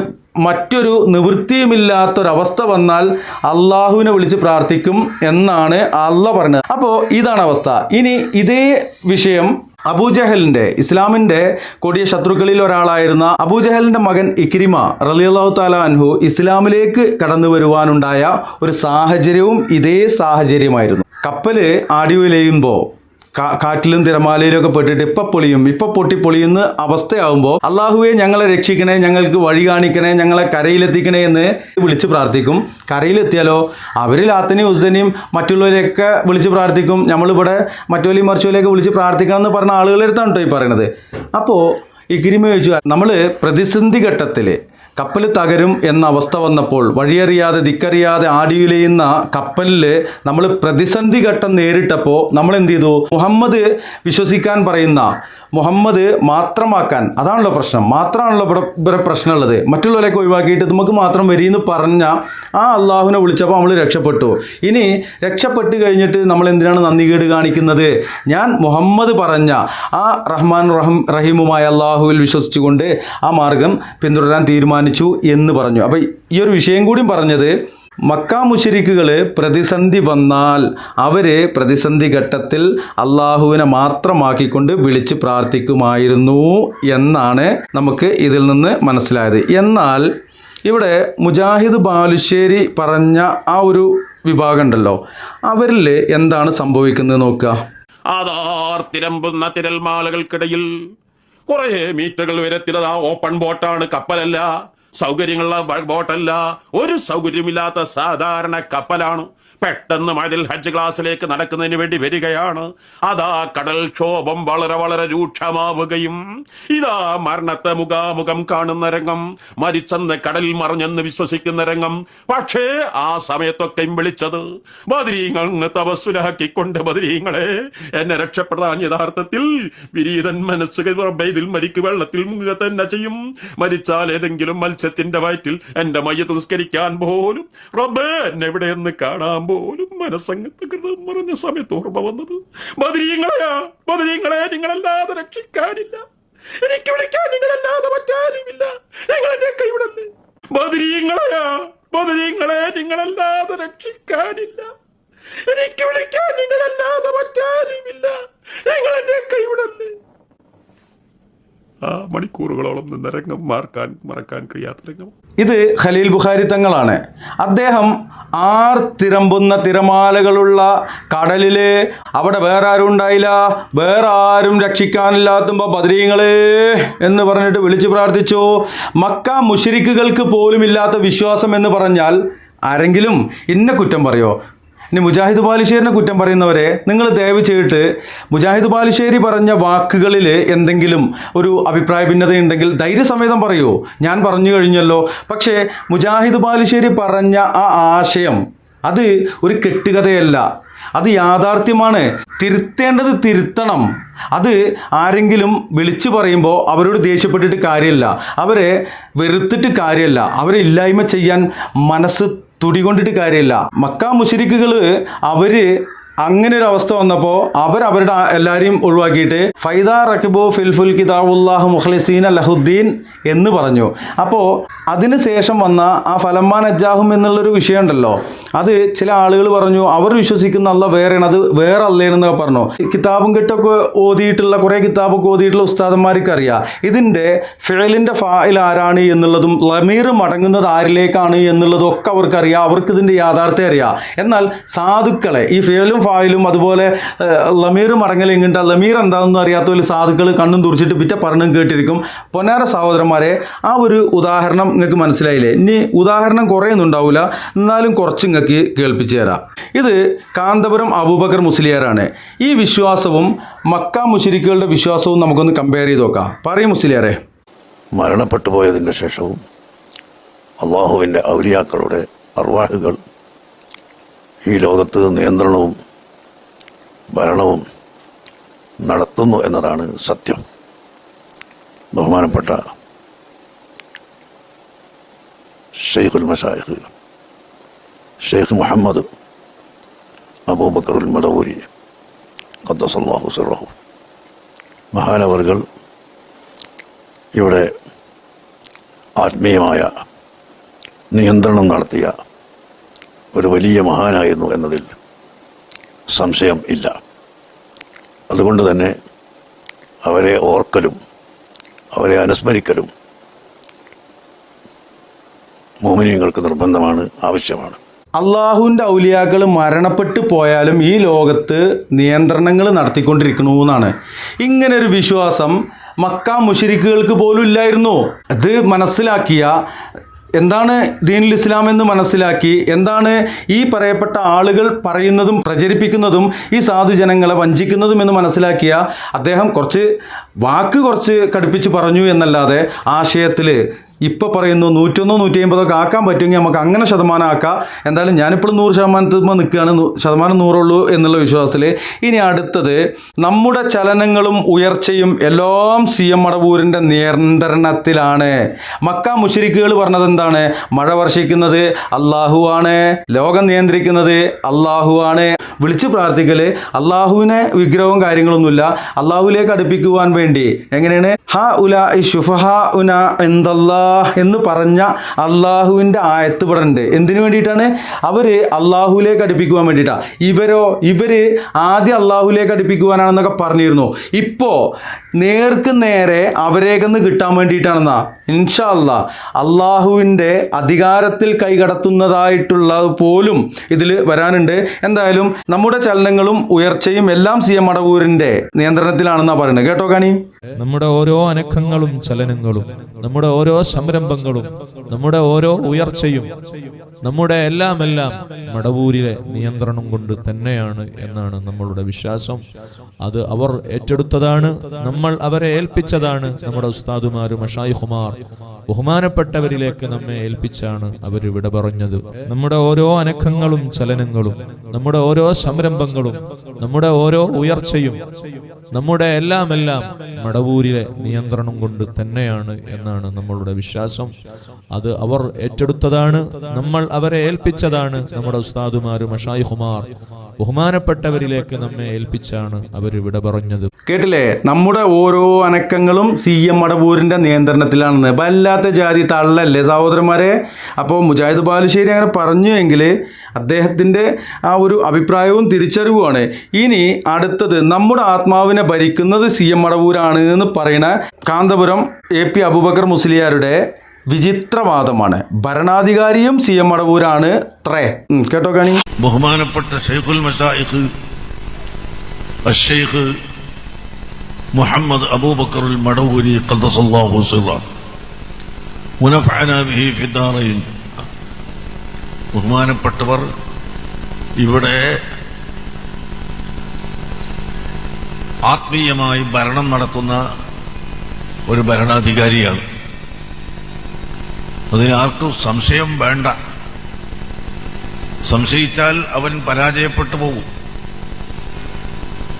മറ്റൊരു നിവൃത്തിയുമില്ലാത്തൊരവസ്ഥ വന്നാൽ അള്ളാഹുവിനെ വിളിച്ച് പ്രാർത്ഥിക്കും എന്നാണ് അള്ളാഹ് പറഞ്ഞത്. അപ്പോൾ ഇതാണ് അവസ്ഥ. ഇനി ഇതേ വിഷയം അബൂജഹലിൻ്റെ, ഇസ്ലാമിൻ്റെ കൊടിയ ശത്രുക്കളിൽ ഒരാളായിരുന്ന അബൂജഹലിൻ്റെ മകൻ ഇക്രിമ റളിയല്ലാഹു തആല അൻഹു ഇസ്ലാമിലേക്ക് കടന്നു വരുവാനുണ്ടായ ഒരു സാഹചര്യവും ഇതേ സാഹചര്യമായിരുന്നു. കപ്പൽ ആടിയുലയുമ്പോൾ കാറ്റിലും തിരമാലയിലും ഒക്കെ പെട്ടിട്ട് ഇപ്പം പൊട്ടിപ്പൊളിയുന്ന അവസ്ഥയാകുമ്പോൾ അള്ളാഹുവെ ഞങ്ങളെ രക്ഷിക്കണേ, ഞങ്ങൾക്ക് വഴി കാണിക്കണേ, ഞങ്ങളെ കരയിലെത്തിക്കണേ എന്ന് വിളിച്ച് പ്രാർത്ഥിക്കും. കരയിലെത്തിയാലോ അവർ ലാത്തനെയും ഉസ്സനെയും മറ്റുള്ളവരെയൊക്കെ വിളിച്ച് പ്രാർത്ഥിക്കും. നമ്മളിവിടെ മറ്റോലെയും മറിച്ചോലെയൊക്കെ വിളിച്ച് പ്രാർത്ഥിക്കണം എന്ന് പറഞ്ഞ ആളുകളെടുത്താണ് കേട്ടോ ഈ പറയുന്നത്. അപ്പോൾ ഇക്രിമ ചോദിച്ചു, നമ്മൾ പ്രതിസന്ധി ഘട്ടത്തിൽ കപ്പൽ തകരും എന്ന അവസ്ഥ വന്നപ്പോൾ വഴിയറിയാതെ ദിക്കറിയാതെ ആടിയുലയുന്ന കപ്പലിൽ നമ്മൾ പ്രതിസന്ധി ഘട്ടം നേരിട്ടപ്പോൾ നമ്മൾ എന്ത് ചെയ്തു? മുഹമ്മദ് വിശ്വസിക്കാൻ പറയുന്ന, മുഹമ്മദ് മാത്രമാക്കാൻ, അതാണല്ലോ പ്രശ്നം. മാത്രമാണല്ലോ ഇവിടെ പ്രശ്നമുള്ളത്. മറ്റുള്ളവരെയൊക്കെ ഒഴിവാക്കിയിട്ട് നമുക്ക് മാത്രം വരിയെന്ന് പറഞ്ഞ ആ അള്ളാഹുവിനെ വിളിച്ചപ്പോൾ നമ്മൾ രക്ഷപ്പെട്ടു. ഇനി രക്ഷപ്പെട്ട് കഴിഞ്ഞിട്ട് നമ്മൾ എന്തിനാണ് നന്ദികേട് കാണിക്കുന്നത്? ഞാൻ മുഹമ്മദ് പറഞ്ഞ ആ റഹ്മാൻ റഹീമുമായ അള്ളാഹുവിൽ വിശ്വസിച്ചുകൊണ്ട് ആ മാർഗം പിന്തുടരാൻ തീരുമാനിച്ചു എന്ന് പറഞ്ഞു. അപ്പോൾ ഈ ഒരു വിഷയം കൂടി പറഞ്ഞത്, മക്ക മുശ്രിക്കുകൾ പ്രതിസന്ധി വന്നാൽ അവർ പ്രതിസന്ധി ഘട്ടത്തിൽ അള്ളാഹുവിനെ മാത്രമാക്കിക്കൊണ്ട് വിളിച്ച് പ്രാർത്ഥിക്കുമായിരുന്നു എന്നാണ് നമുക്ക് ഇതിൽ നിന്ന് മനസ്സിലായത്. എന്നാൽ ഇവിടെ മുജാഹിദ് ബാലുശ്ശേരി പറഞ്ഞ ആ ഒരു വിഭാഗം ഉണ്ടല്ലോ, അവരിൽ എന്താണ് സംഭവിക്കുന്നത് നോക്കുക. തിരമ്പുന്ന തിരൽമാലകൾക്കിടയിൽ കുറെ മീറ്ററുകൾ ഉയരത്തിലത് ഓപ്പൺ ബോട്ടാണ്, കപ്പലല്ല, സൗകര്യങ്ങളുള്ള ബോട്ടല്ല, ഒരു സൗകര്യമില്ലാത്ത സാധാരണ കപ്പലാണ്. പെട്ടെന്ന് മതിൽ ഹജ്ജ് ക്ലാസ്സിലേക്ക് നടക്കുന്നതിന് വേണ്ടി വരികയാണ്. അതാ കടൽക്ഷോഭം വളരെ വളരെ രൂക്ഷമാവുകയും ഇതാ മരണത്തെ മുഖാമുഖം കാണുന്ന രംഗം, മരിച്ചെന്ന് കടലിൽ മറിഞ്ഞെന്ന് വിശ്വസിക്കുന്ന രംഗം. പക്ഷേ ആ സമയത്തൊക്കെയും വിളിച്ചത് ബദരീങ്ങൾ തപസ്സുലാക്കിക്കൊണ്ട്, ബദരീങ്ങളെ എന്നെ രക്ഷപ്പെടാൻ യഥാർത്ഥത്തിൽ വിരീതൻ മനസ്സ് ഇതിൽ മരിക്ക് വെള്ളത്തിൽ മുങ്ങുക തന്നെ ചെയ്യും. മരിച്ചാൽ ഏതെങ്കിലും മത്സ്യത്തിന്റെ വയറ്റിൽ എന്റെ മയ്യത്ത് നിസ്കരിക്കാൻ പോലും റബ്ബേ എന്നെ എവിടെയെന്ന് കാണാൻ പോലും മനസ്സംഗത്ത് മറഞ്ഞ സമയത്ത് ഓർമ്മ വന്നത് ബദരീങ്ങളെ നിങ്ങളല്ലാതെ രക്ഷിക്കാനില്ല, എനിക്ക് വിളിക്കാൻ നിങ്ങളല്ലാതെ മറ്റാരുമില്ല, നിങ്ങൾ എന്റെ കൈവിടല്ലേ. ബദരീങ്ങളെ നിങ്ങളല്ലാതെ രക്ഷിക്കാനില്ല, എനിക്ക് വിളിക്കാൻ നിങ്ങളല്ലാതെ മറ്റാരുമില്ല, നിങ്ങൾ എന്റെ കൈവിടല്ലേ. ആ മണിക്കൂറുകളോളം നിന്ന രംഗം മറക്കാൻ കഴിയാത്ത രംഗം. ഇത് ഖലീൽ ബുഖാരി തങ്ങളാണ്. അദ്ദേഹം തിരമ്പുന്ന തിരമാലകളുള്ള കടലില് അവിടെ വേറെ ആരും ഉണ്ടായില്ല, വേറെ ആരും രക്ഷിക്കാനില്ലാത്തുമ്പോൾ ബദരീങ്ങളെ എന്ന് പറഞ്ഞിട്ട് വിളിച്ചു പ്രാർത്ഥിച്ചു. മക്ക മുശ്രിക്കുകൾക്ക് പോലും ഇല്ലാത്ത വിശ്വാസം എന്ന് പറഞ്ഞാൽ ആരെങ്കിലും ഇന്നെ കുറ്റം പറയോ? ഇനി മുജാഹിദ് ബാലുശ്ശേരിനെ കുറ്റം പറയുന്നവരെ നിങ്ങൾ ദയവ് ചെയ്തിട്ട് മുജാഹിദ് ബാലുശ്ശേരി പറഞ്ഞ വാക്കുകളിൽ എന്തെങ്കിലും ഒരു അഭിപ്രായ ഭിന്നതയുണ്ടെങ്കിൽ ധൈര്യസമേതം പറയൂ, ഞാൻ പറഞ്ഞു കഴിഞ്ഞല്ലോ. പക്ഷേ മുജാഹിദ് ബാലുശ്ശേരി പറഞ്ഞ ആ ആശയം അത് ഒരു കെട്ടുകഥയല്ല, അത് യാഥാർത്ഥ്യമാണ്. തിരുത്തേണ്ടത് തിരുത്തണം. അത് ആരെങ്കിലും വിളിച്ചു പറയുമ്പോൾ അവരോട് ദേഷ്യപ്പെട്ടിട്ട് കാര്യമില്ല, അവരെ വെറുത്തിട്ട് കാര്യമില്ല, അവരെ ഇല്ലായ്മ ചെയ്യാൻ മനസ്സ് തുടികൊണ്ടിട്ട് കാര്യമില്ല. മക്ക മുശ്രിക്കുകൾ അവർ അങ്ങനെ ഒരു അവസ്ഥ വന്നപ്പോൾ അവരുടെ എല്ലാവരെയും ഒഴിവാക്കിയിട്ട് ഫൈദാ റക്കിബു ഫിൽഫുൽ കിതാബുല്ലാഹ് മുഖ്ലിസീൻ ലഹുദ്ദീൻ എന്ന് പറഞ്ഞു. അപ്പോൾ അതിന് ശേഷം വന്ന ആ ഫലമ്മാൻ അജ്ജാഹും എന്നുള്ളൊരു വിഷയമുണ്ടല്ലോ, അത് ചില ആളുകൾ പറഞ്ഞു അവർ വിശ്വസിക്കുന്ന അല്ല വേറെയാണ്, അത് വേറെ അല്ലേന്നൊക്കെ പറഞ്ഞു. കിതാബും കെട്ടൊക്കെ ഓതിയിട്ടുള്ള കുറേ കിതാബൊക്കെ ഓതിയിട്ടുള്ള ഉസ്താദന്മാർക്ക് അറിയാം ഇതിൻ്റെ ഫിഅലിൻ്റെ ഫാഇൽ ആരാണ് എന്നുള്ളതും ലമീർ മടങ്ങുന്നത് ആരിലേക്കാണ് എന്നുള്ളതും ഒക്കെ അവർക്കറിയാം, അവർക്ക് ഇതിൻ്റെ യാഥാർത്ഥ്യം അറിയാം. എന്നാൽ സാധുക്കളെ ഈ ഫിഅലും ഫായിലും അതുപോലെ ലമീർ മടങ്ങൽ എങ്ങോട്ടാ ലമീർ എന്താണെന്ന് അറിയാത്തവർ സാധുക്കൾ കണ്ണും തുറിച്ചിട്ട് പിറ്റേ പറഞ്ഞും കേട്ടിരിക്കും. പൊന്നാര സഹോദരന്മാരെ, ആ ഒരു ഉദാഹരണം നിങ്ങൾക്ക് മനസ്സിലായില്ലേ? ഇനി ഉദാഹരണം കുറേയൊന്നും ഉണ്ടാവില്ല, എന്നാലും കുറച്ച് നിങ്ങൾക്ക് കേൾപ്പിച്ചു തരാം. ഇത് കാന്തപുരം അബൂബക്കർ മുസ്ലിയാരാണ്. ഈ വിശ്വാസവും മക്ക മുശ്രിക്കുകളുടെ വിശ്വാസവും നമുക്കൊന്ന് കമ്പയർ ചെയ്ത് നോക്കാം. പറയും മുസ്ലിയാരെ. മരണപ്പെട്ടു പോയതിൻ്റെ ശേഷവും അള്ളാഹുവിൻ്റെ ഔലിയാക്കളുടെ അർവാഹുകൾ ഈ ലോകത്ത് നിയന്ത്രണവും ഭരണവും നടത്തുന്നു എന്നതാണ് സത്യം. ബഹുമാനപ്പെട്ട ഷെയ്ഖുൽ മശായിഖ് ഷെയ്ഖ് മുഹമ്മദ് അബൂബക്കറുൽ മദഊരി ഖദ്ദസല്ലാഹു സിർറഹു മഹാനവറുകൾ ഇവിടെ ആത്മീയമായ നിയന്ത്രണം നടത്തിയ ഒരു വലിയ മഹാനായിരുന്നു എന്നതിൽ സംശയം ഇല്ല. അതുകൊണ്ട് തന്നെ അവരെ ഓർക്കലും അവരെ അനുസ്മരിക്കലും മുഅ്മിനീങ്ങൾക്ക് നിർബന്ധമാണ്, ആവശ്യമാണ്. അള്ളാഹുവിൻ്റെ ഔലിയാക്കൾ മരണപ്പെട്ടു പോയാലും ഈ ലോകത്ത് നിയന്ത്രണങ്ങൾ നടത്തിക്കൊണ്ടിരിക്കണമെന്നാണ്. ഇങ്ങനൊരു വിശ്വാസം മക്ക മുശ്രിക്കുകൾക്ക് പോലും ഇല്ലായിരുന്നു. അത് മനസ്സിലാക്കിയ എന്താണ് ദീനുൽ ഇസ്ലാം എന്ന് മനസ്സിലാക്കി എന്താണ് ഈ പറയപ്പെട്ട ആളുകൾ പറയുന്നതും പ്രചരിപ്പിക്കുന്നതും ഈ സാധുജനങ്ങളെ വഞ്ചിക്കുന്നതും എന്ന് മനസ്സിലാക്കിയ അദ്ദേഹം കുറച്ച് കടുപ്പിച്ച് പറഞ്ഞു എന്നല്ലാതെ ആശയത്തിൽ ഇപ്പോൾ പറയുന്നു 101 150 ആക്കാൻ പറ്റുമെങ്കിൽ നമുക്ക് അങ്ങനെ ശതമാനം ആക്കാം. എന്തായാലും ഞാനിപ്പോഴും 100% നിൽക്കുകയാണ്, ശതമാനം 100 എന്നുള്ള വിശ്വാസത്തിൽ. ഇനി അടുത്തത്, നമ്മുടെ ചലനങ്ങളും ഉയർച്ചയും എല്ലാം CM മടവൂരിൻ്റെ നിയന്ത്രണത്തിലാണ്. മക്ക മുശ്രിക്കുകൾ പറഞ്ഞത് എന്താണ്? മഴ വർഷിക്കുന്നത് അള്ളാഹുവാണ്, ലോകം നിയന്ത്രിക്കുന്നത് അള്ളാഹുവാണ്. വിളിച്ച് പ്രാർത്ഥിക്കൽ അള്ളാഹുവിനെ വിഗ്രഹവും കാര്യങ്ങളൊന്നുമില്ല, അള്ളാഹുവിലേക്ക് അടുപ്പിക്കുവാൻ വേണ്ടി. എങ്ങനെയാണ്? ഹ ഉലാ ശുഫഹാ ഉന ഇൻദല്ലാഹ് എന്ന് പറഞ്ഞ അള്ളാഹുവിൻ്റെ ആയത്ത് ഇവിടെ ഉണ്ട്. എന്തിനു വേണ്ടിയിട്ടാണ്? അവർ അള്ളാഹുവിലേക്ക് അടുപ്പിക്കുവാൻ വേണ്ടിയിട്ടാണ്. ഇവർ ആദ്യം അള്ളാഹുവിലേക്ക് അടുപ്പിക്കുവാനാണെന്നൊക്കെ പറഞ്ഞിരുന്നു. ഇപ്പോൾ നേർക്ക് നേരെ അവരേക്കെന്ന് കിട്ടാൻ വേണ്ടിയിട്ടാണെന്നാ. ഇൻഷാ അല്ലാഹ് അള്ളാഹുവിൻ്റെ അധികാരത്തിൽ കൈകടത്തുന്നതായിട്ടുള്ളത് പോലും ഇതിൽ വരാനുണ്ട്. എന്തായാലും നമ്മുടെ ചലനങ്ങളും ഉയർച്ചയും എല്ലാം CM മടവൂരിൻ്റെ നിയന്ത്രണത്തിലാണെന്നാണ് പറയുന്നത്. കേട്ടോ കാണി. നമ്മുടെ ഓരോ അനക്കങ്ങളും ചലനങ്ങളും, നമ്മുടെ ഓരോ സംരംഭങ്ങളും, നമ്മുടെ ഓരോ ഉയർച്ചയും, നമ്മുടെ എല്ലാം മടവൂരിലെ നിയന്ത്രണം കൊണ്ട് തന്നെയാണ് എന്നാണ് നമ്മളുടെ വിശ്വാസം. അത് അവർ ഏറ്റെടുത്തതാണ്, നമ്മൾ അവരെ ഏൽപ്പിച്ചതാണ്. നമ്മുടെ ഉസ്താദുമാരും മശായിഖുമാർ ബഹുമാനപ്പെട്ടവരിലേക്ക് നമ്മെ ഏൽപ്പിച്ചാണ് അവർ വിട പറഞ്ഞത്. നമ്മുടെ ഓരോ അനക്കങ്ങളും ചലനങ്ങളും, നമ്മുടെ ഓരോ സംരംഭങ്ങളും, നമ്മുടെ ഓരോ ഉയർച്ചയും, നമ്മുടെ എല്ലാം മടവൂരിലെ നിയന്ത്രണം കൊണ്ട് തന്നെയാണ് എന്നാണ് നമ്മളുടെ വിശ്വാസം. അത് അവർ ഏറ്റെടുത്തതാണ്, നമ്മൾ അവരെ ഏൽപ്പിച്ചതാണ്. നമ്മുടെ ഉസ്താദുമാരും മശായിഖുമാർ ബഹുമാനപ്പെട്ടവരിലേക്ക് നമ്മെ ഏൽപ്പിച്ചാണ് അവർ വിട പറഞ്ഞത്. കേട്ടില്ലേ? നമ്മുടെ ഓരോ അനക്കങ്ങളും CM മടവൂരിൻ്റെ നിയന്ത്രണത്തിലാണെന്ന്. വല്ലാത്ത ജാതി തള്ളല്ലേ സഹോദരന്മാരെ? അപ്പോൾ മുജാഹിദ് ബാലുശ്ശേരി അങ്ങനെ പറഞ്ഞു എങ്കിൽ അദ്ദേഹത്തിൻ്റെ ആ ഒരു അഭിപ്രായവും തിരിച്ചറിവുമാണ്. ഇനി അടുത്തത്, നമ്മുടെ ആത്മാവിനെ ഭരിക്കുന്നത് CM മടവൂരാണ് എന്ന് പറയുന്ന കാന്തപുരം AP അബൂബക്കർ മുസ്ലിയാരുടെ വിചിത്രവാദമാണ്. ഭരണാധികാരിയും CM മടവൂരാണ് ത്രേ. കേട്ടോ കാണി. ബഹുമാനപ്പെട്ട ഷെയ്ഖുൽ മശായിഖ് അശ്ശൈഖ് മുഹമ്മദ് അബൂബക്കറുൽ മടവൂരി ഖദ്ദസല്ലാഹു സിർറഹു വനഫഅനാ ബിഹി ഫിദ്ദാറൈൻ. ബഹുമാനപ്പെട്ടവർ ഇവിടെ ആത്മീയമായി ഭരണം നടത്തുന്ന ഒരു ഭരണാധികാരിയാണ്. അതിനാർക്കും സംശയം വേണ്ട. സംശയിച്ചാൽ അവൻ പരാജയപ്പെട്ടു പോകും.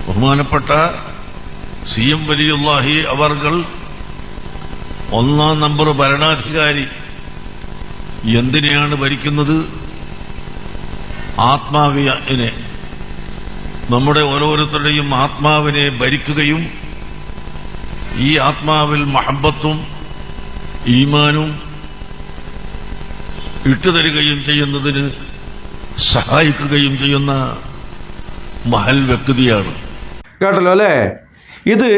ബഹുമാനപ്പെട്ട CM വലിയുല്ലാഹി അവർകൾ 1 നമ്പർ ഭരണാധികാരി. എന്തിനെയാണ് ഭരിക്കുന്നത്? ആത്മാവിനെ. നമ്മുടെ ഓരോരുത്തരുടെയും ആത്മാവിനെ ഭരിക്കുകയും ഈ ആത്മാവിൽ മഹബത്തും ഈമാനും ഇട്ടുതരികയും ചെയ്യുന്നതിന് സഹായിക്കുകയും ചെയ്യുന്ന മഹൽ വ്യക്തിയാണ്. കേട്ടല്ലോ അല്ലേ? ഇത്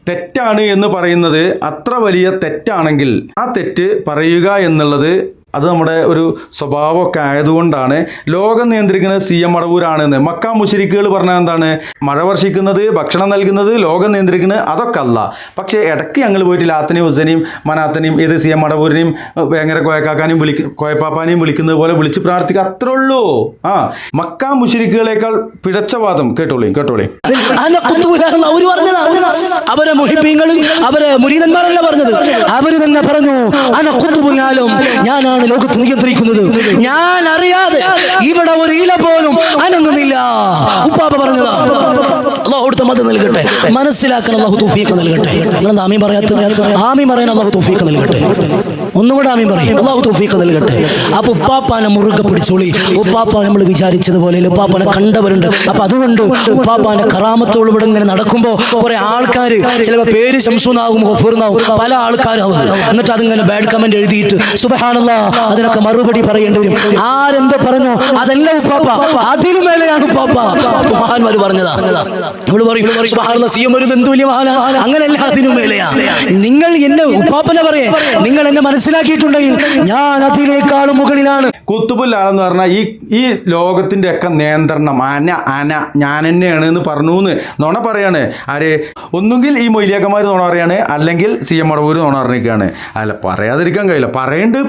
തെറ്റാണ് എന്ന് പറയുന്നത് അത്ര വലിയ തെറ്റാണെങ്കിൽ ആ തെറ്റ് പറയുക എന്നുള്ളത് അത് നമ്മുടെ ഒരു സ്വഭാവമൊക്കെ ആയതുകൊണ്ടാണ്. ലോകം നിയന്ത്രിക്കുന്നത് CM മടവൂരാണെന്ന് മക്ക മുശ്രിക്കുകൾ പറഞ്ഞാൽ എന്താണ്? മഴ വർഷിക്കുന്നത്, ഭക്ഷണം നൽകുന്നത്, ലോകം നിയന്ത്രിക്കുന്നത് അതൊക്കെ അല്ല. പക്ഷേ ഇടയ്ക്ക് ഞങ്ങൾ പോയിട്ട് ലാത്തനെയും ഹുസനെയും മനാത്തനെയും ഏത് CM മടവൂരിനെയും ഭയങ്കര കോയക്കാക്കാനെയും കോയപ്പാപ്പാനെയും വിളിക്കുന്നത് പോലെ വിളിച്ച് പ്രാർത്ഥിക്കുക, അത്രേ ഉള്ളൂ. മക്ക മുശ്രിക്കുകളേക്കാൾ പിഴച്ച വാദം കേട്ടോളി. അവര് പറഞ്ഞതാണ്, അവരെ മുഹിബീങ്ങളും അവരെ മുരീദന്മാരല്ല പറഞ്ഞത്, അവര് തന്നെ പറഞ്ഞു അന ഖുത്ബുൽ, ഞാനാണ് ലോകത്ത് നിയന്ത്രിക്കുന്നത്, ഞാൻ അറിയാതെ ഇവിടെ ഒരു ഇല പോലും അനങ്ങുന്നില്ല. ഉപ്പാപ്പ പറഞ്ഞതാ. അല്ലാഹു അവിടുത്തെ മദത് നൽകട്ടെ, മനസ്സിലാക്കാൻ അല്ലാഹു തൗഫീഖ് നൽകട്ടെ. നിങ്ങൾ ആമീൻ പറയാത്ത? ആമീൻ പറയാൻ അല്ലാഹു തൗഫീഖ് നൽകട്ടെ. ഒന്നുകൂടെ ആമീൻ പറയും, അല്ലാഹു തൗഫീഖ് നൽകട്ടെ. അപ്പൊ ഉപ്പാപ്പാനെ മുറുകെ പിടിച്ചോളി. ഉപ്പാപ്പ നമ്മൾ വിചാരിച്ചതുപോലെ ഉപ്പാപ്പാനെ കണ്ടവരുണ്ട്. അപ്പൊ അതുകൊണ്ട് ഉപ്പാപ്പാന്റെ കറാമത്തോട് ഇവിടെ ഇങ്ങനെ നടക്കുമ്പോ കുറെ ആൾക്കാർ ചിലപ്പോൾ പേര് ശംസുനാവും ഗഫൂർനാവും പല ആൾക്കാരും, എന്നിട്ട് അതിങ്ങനെ ബാഡ് കമന്റ് എഴുതിയിട്ട് സുബ്ഹാനല്ലാഹ് അതിനൊക്കെ മറുപടി പറയേണ്ടി വരും. ആരെന്തോ പറഞ്ഞോ അതല്ല ഉപ്പാപ്പ, അതിനു മേലെയാണ് ഉപ്പാപ്പ. മഹാന്മാർ പറഞ്ഞതാ. നമ്മൾ പറയും സുബ്ഹാനല്ലാഹ് CM ഒരു എന്ത് വലിയ മഹാന, അങ്ങനെയല്ല, അതിനു മേലെയാ. നിങ്ങൾ എന്നെ ഉപ്പാപ്പനെ പറയേ, നിങ്ങൾ എന്നെ മനസ്സിലാക്കിയിട്ടുണ്ടെങ്കിൽ ഞാൻ അതിനേക്കാളും മുകളിലാണ്. കുത്തുബുല്ലാളെന്ന് പറഞ്ഞാൽ ഈ ലോകത്തിൻ്റെ ഒക്കെ നിയന്ത്രണം ഞാൻ തന്നെയാണ് എന്ന് പറഞ്ഞു എന്ന് നുണ പറയാണ്. ആര്? ഒന്നുകിൽ ഈ മൊയ്ലിയാക്കന്മാർ നുണ പറയാണ്, അല്ലെങ്കിൽ CM മടവൂർ നുണ പറഞ്ഞിരിക്കുകയാണ്. അല്ല, പറയാതിരിക്കാൻ കഴിയില്ല,